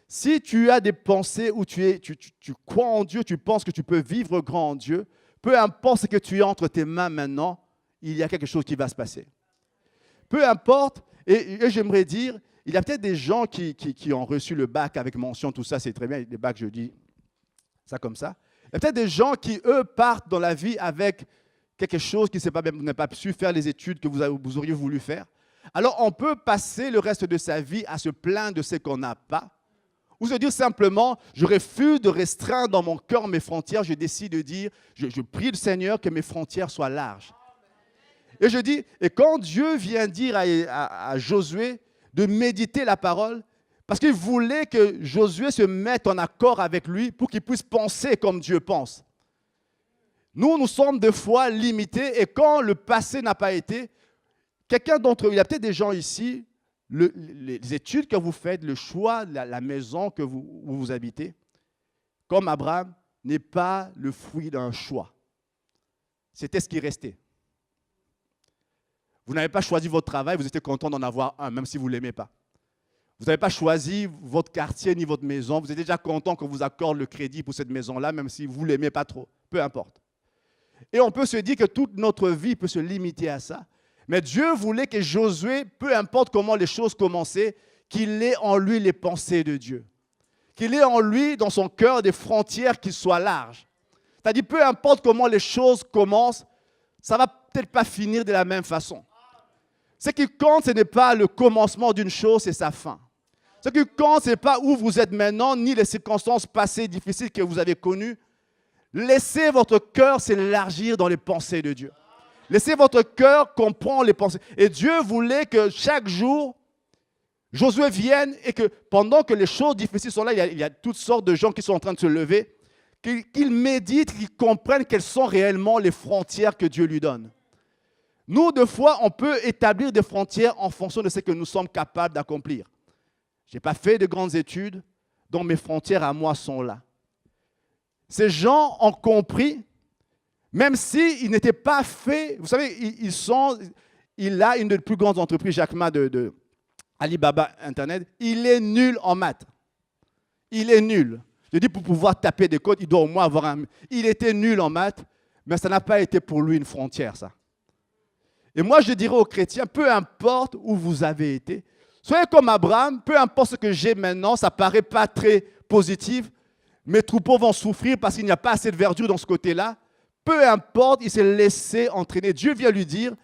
Si tu as des pensées où tu crois en Dieu, tu penses que tu peux vivre grand en Dieu, peu importe ce que tu as entre tes mains maintenant, il y a quelque chose qui va se passer. Peu importe, et j'aimerais dire, il y a peut-être des gens qui ont reçu le bac avec mention, tout ça, c'est très bien, les bacs, je dis ça comme ça. Il y a peut-être des gens qui, eux, partent dans la vie avec quelque chose qui n'a pas su faire les études que vous auriez voulu faire. Alors, on peut passer le reste de sa vie à se plaindre de ce qu'on n'a pas, ou se dire simplement, je refuse de restreindre dans mon cœur mes frontières, je décide de dire, je prie le Seigneur que mes frontières soient larges. Et je dis, et quand Dieu vient dire à Josué de méditer la parole, parce qu'il voulait que Josué se mette en accord avec lui pour qu'il puisse penser comme Dieu pense. Nous sommes des fois limités, et quand le passé n'a pas été, quelqu'un d'entre eux, il y a peut-être des gens ici, les études que vous faites, le choix, la maison où vous habitez, comme Abraham, n'est pas le fruit d'un choix. C'était ce qui restait. Vous n'avez pas choisi votre travail, vous étiez content d'en avoir un, même si vous ne l'aimez pas. Vous n'avez pas choisi votre quartier ni votre maison, vous êtes déjà content qu'on vous accorde le crédit pour cette maison-là, même si vous ne l'aimez pas trop, peu importe. Et on peut se dire que toute notre vie peut se limiter à ça. Mais Dieu voulait que Josué, peu importe comment les choses commençaient, qu'il ait en lui les pensées de Dieu. Qu'il ait en lui, dans son cœur, des frontières qui soient larges. C'est-à-dire, peu importe comment les choses commencent, ça ne va peut-être pas finir de la même façon. Ce qui compte, ce n'est pas le commencement d'une chose, c'est sa fin. Ce qui compte, ce n'est pas où vous êtes maintenant, ni les circonstances passées difficiles que vous avez connues. Laissez votre cœur s'élargir dans les pensées de Dieu. Laissez votre cœur comprendre les pensées. Et Dieu voulait que chaque jour, Josué vienne et que pendant que les choses difficiles sont là, il y a toutes sortes de gens qui sont en train de se lever, qu'ils méditent, qu'ils comprennent quelles sont réellement les frontières que Dieu lui donne. Nous, des fois, on peut établir des frontières en fonction de ce que nous sommes capables d'accomplir. Je n'ai pas fait de grandes études, donc mes frontières à moi sont là. Ces gens ont compris, même s'ils n'étaient pas faits, vous savez, il a une des plus grandes entreprises, Jack Ma de Alibaba Internet, il est nul en maths. Il est nul. Je dis pour pouvoir taper des codes, il doit au moins avoir un... Il était nul en maths, mais ça n'a pas été pour lui une frontière, ça. Et moi, je dirais aux chrétiens, peu importe où vous avez été, soyez comme Abraham, peu importe ce que j'ai maintenant, ça ne paraît pas très positif, mes troupeaux vont souffrir parce qu'il n'y a pas assez de verdure dans ce côté-là. Peu importe, il s'est laissé entraîner. Dieu vient lui dire,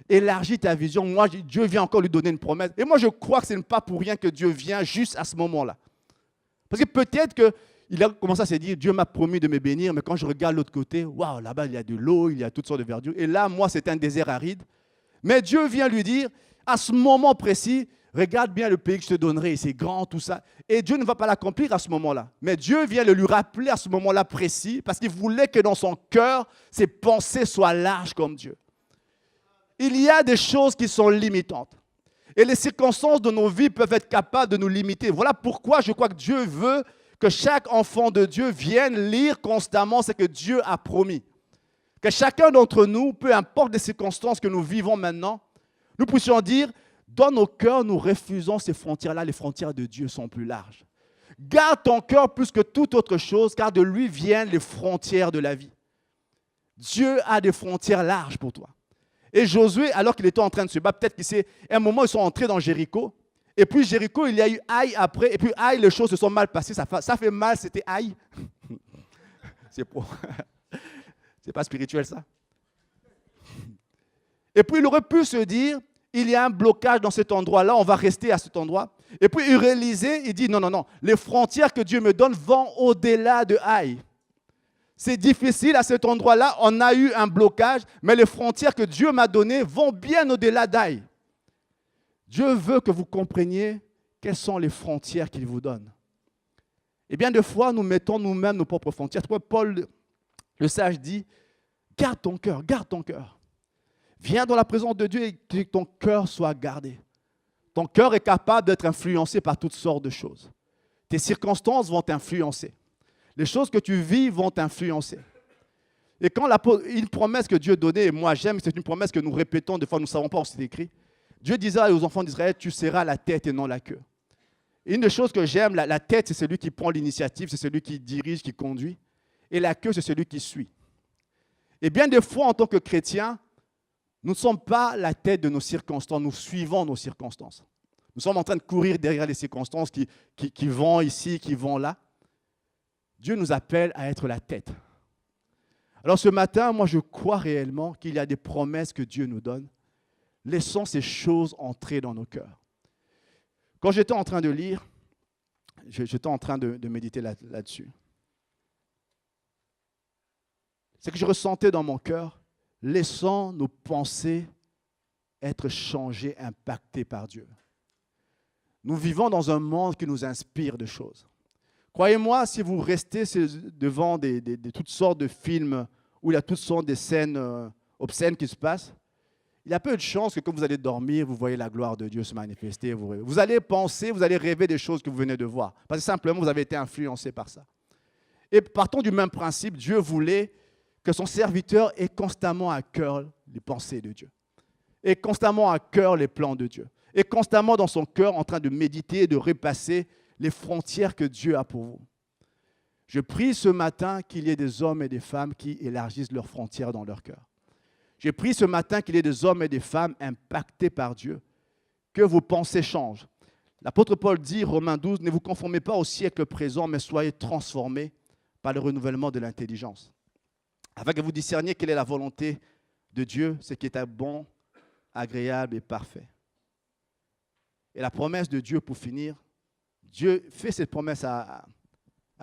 élargis ta vision. Moi, Dieu vient encore lui donner une promesse. Et moi, je crois que ce n'est pas pour rien que Dieu vient juste à ce moment-là. Parce que peut-être qu'il a commencé à se dire, Dieu m'a promis de me bénir, mais quand je regarde l'autre côté, waouh, là-bas, il y a de l'eau, il y a toutes sortes de verdure. Et là, moi, c'est un désert aride. Mais Dieu vient lui dire, à ce moment précis, regarde bien le pays que je te donnerai, c'est grand, tout ça. Et Dieu ne va pas l'accomplir à ce moment-là. Mais Dieu vient le lui rappeler à ce moment-là précis, parce qu'il voulait que dans son cœur, ses pensées soient larges comme Dieu. Il y a des choses qui sont limitantes. Et les circonstances de nos vies peuvent être capables de nous limiter. Voilà pourquoi je crois que Dieu veut que chaque enfant de Dieu vienne lire constamment ce que Dieu a promis. Que chacun d'entre nous, peu importe les circonstances que nous vivons maintenant, nous puissions dire, dans nos cœurs, nous refusons ces frontières-là. Les frontières de Dieu sont plus larges. Garde ton cœur plus que toute autre chose, car de lui viennent les frontières de la vie. Dieu a des frontières larges pour toi. Et Josué, alors qu'il était en train de se battre, peut-être qu'il s'est... À un moment, ils sont entrés dans Jéricho. Et puis Jéricho, il y a eu Aïe après. Et puis Aïe, les choses se sont mal passées. Ça fait mal, c'était Aïe. C'est pas spirituel, ça. Et puis, il aurait pu se dire, il y a un blocage dans cet endroit-là, on va rester à cet endroit. Et puis, il réalisait, il dit, non, les frontières que Dieu me donne vont au-delà de Aïe. C'est difficile à cet endroit-là, on a eu un blocage, mais les frontières que Dieu m'a données vont bien au-delà d'Aïe. Dieu veut que vous compreniez quelles sont les frontières qu'il vous donne. Et bien des fois, nous mettons nous-mêmes nos propres frontières. Paul, le sage, dit, garde ton cœur, garde ton cœur. Viens dans la présence de Dieu et que ton cœur soit gardé. Ton cœur est capable d'être influencé par toutes sortes de choses. Tes circonstances vont t'influencer. Les choses que tu vis vont t'influencer. Et quand une promesse que Dieu donnait, et moi j'aime, c'est une promesse que nous répétons, des fois nous ne savons pas où c'est écrit. Dieu disait aux enfants d'Israël, tu seras la tête et non la queue. Et une des choses que j'aime, la tête, c'est celui qui prend l'initiative, c'est celui qui dirige, qui conduit. Et la queue, c'est celui qui suit. Et bien des fois, en tant que chrétiens, nous ne sommes pas la tête de nos circonstances, nous suivons nos circonstances. Nous sommes en train de courir derrière les circonstances qui vont ici, qui vont là. Dieu nous appelle à être la tête. Alors ce matin, moi je crois réellement qu'il y a des promesses que Dieu nous donne. Laissons ces choses entrer dans nos cœurs. Quand j'étais en train de lire, j'étais en train de méditer là-dessus. C'est que je ressentais dans mon cœur, laissons nos pensées être changées, impactées par Dieu. Nous vivons dans un monde qui nous inspire de choses. Croyez-moi, si vous restez devant toutes sortes de films où il y a toutes sortes de scènes obscènes qui se passent, il y a peu de chances que quand vous allez dormir, vous voyez la gloire de Dieu se manifester. Vous allez penser, vous allez rêver des choses que vous venez de voir. Parce que simplement, vous avez été influencé par ça. Et partons du même principe, Dieu voulait que son serviteur ait constamment à cœur les pensées de Dieu. Ait constamment à cœur les plans de Dieu. Ait constamment dans son cœur en train de méditer et de repasser les frontières que Dieu a pour vous. Je prie ce matin qu'il y ait des hommes et des femmes qui élargissent leurs frontières dans leur cœur. Je prie ce matin qu'il y ait des hommes et des femmes impactés par Dieu, que vos pensées changent. L'apôtre Paul dit, Romains 12, ne vous conformez pas au siècle présent, mais soyez transformés par le renouvellement de l'intelligence. Afin que vous discerniez quelle est la volonté de Dieu, ce qui est bon, agréable et parfait. Et la promesse de Dieu, pour finir, Dieu fait cette promesse à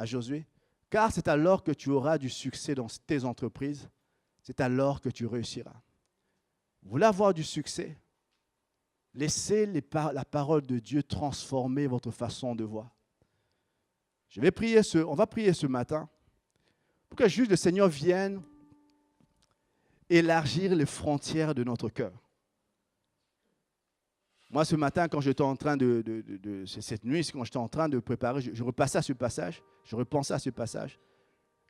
Josué, car c'est alors que tu auras du succès dans tes entreprises, c'est alors que tu réussiras. Vous voulez avoir du succès? Laissez la parole de Dieu transformer votre façon de voir. On va prier ce matin pour que juste le Seigneur vienne élargir les frontières de notre cœur. Moi, ce matin, quand j'étais en train cette nuit, quand j'étais en train de préparer, je repassais à ce passage, je repensais à ce passage.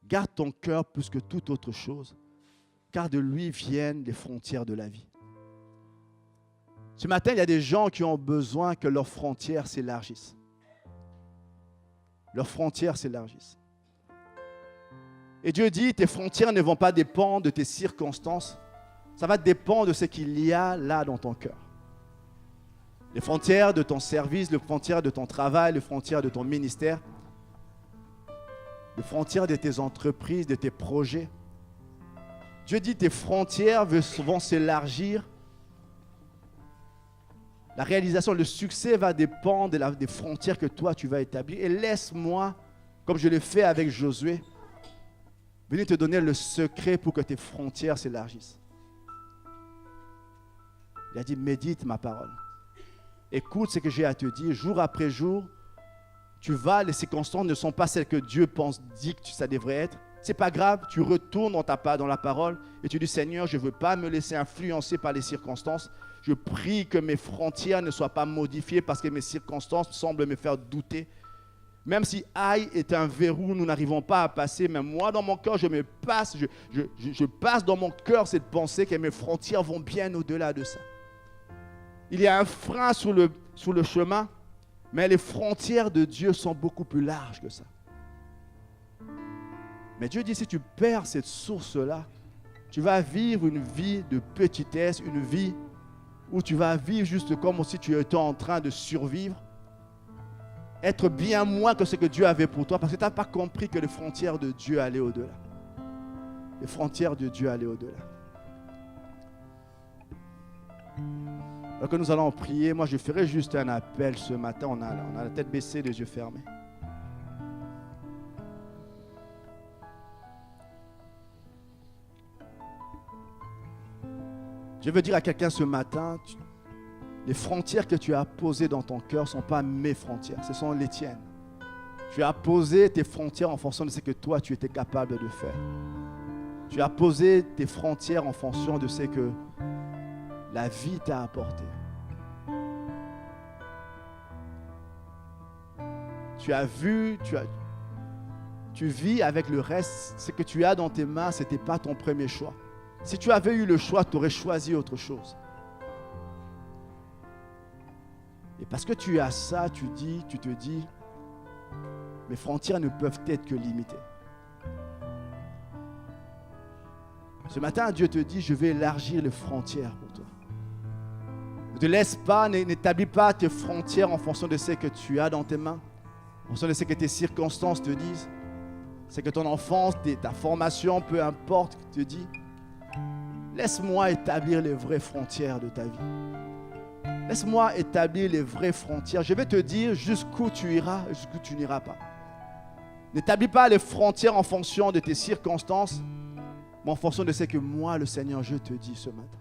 Garde ton cœur plus que toute autre chose, car de lui viennent les frontières de la vie. Ce matin, il y a des gens qui ont besoin que leurs frontières s'élargissent. Leurs frontières s'élargissent. Et Dieu dit, tes frontières ne vont pas dépendre de tes circonstances, ça va dépendre de ce qu'il y a là dans ton cœur. Les frontières de ton service, les frontières de ton travail, les frontières de ton ministère, les frontières de tes entreprises, de tes projets. Dieu dit, tes frontières vont s'élargir. La réalisation, le succès va dépendre des frontières que toi, tu vas établir. Et laisse-moi, comme je l'ai fait avec Josué, venir te donner le secret pour que tes frontières s'élargissent. Il a dit, médite ma parole. Écoute ce que j'ai à te dire, jour après jour. Les circonstances ne sont pas celles que Dieu dit que ça devrait être. Ce n'est pas grave, tu retournes dans la parole et tu dis, Seigneur, je ne veux pas me laisser influencer par les circonstances. Je prie que mes frontières ne soient pas modifiées parce que mes circonstances semblent me faire douter. Même si aïe est un verrou, nous n'arrivons pas à passer, mais moi dans mon cœur, je passe dans mon cœur cette pensée que mes frontières vont bien au-delà de ça. Il y a un frein sur le chemin, mais les frontières de Dieu sont beaucoup plus larges que ça. Mais Dieu dit, si tu perds cette source-là, tu vas vivre une vie de petitesse, une vie où tu vas vivre juste comme si tu étais en train de survivre, être bien moins que ce que Dieu avait pour toi, parce que tu n'as pas compris que les frontières de Dieu allaient au-delà. Les frontières de Dieu allaient au-delà. Alors que nous allons prier, moi je ferai juste un appel ce matin, on a la tête baissée, les yeux fermés. Je veux dire à quelqu'un ce matin, les frontières que tu as posées dans ton cœur ne sont pas mes frontières, ce sont les tiennes. Tu as posé tes frontières en fonction de ce que toi tu étais capable de faire. Tu as posé tes frontières en fonction de ce que la vie t'a apporté. Tu vis avec le reste. Ce que tu as dans tes mains, ce n'était pas ton premier choix. Si tu avais eu le choix, tu aurais choisi autre chose. Et parce que tu as ça, tu te dis, mes frontières ne peuvent être que limitées. Ce matin, Dieu te dit, je vais élargir les frontières pour toi. Ne te laisse pas, n'établis pas tes frontières en fonction de ce que tu as dans tes mains, en fonction de ce que tes circonstances te disent, ce que ton enfance, ta formation, peu importe, te dit. Laisse-moi établir les vraies frontières de ta vie. Laisse-moi établir les vraies frontières. Je vais te dire jusqu'où tu iras et jusqu'où tu n'iras pas. N'établis pas les frontières en fonction de tes circonstances, mais en fonction de ce que moi, le Seigneur, je te dis ce matin.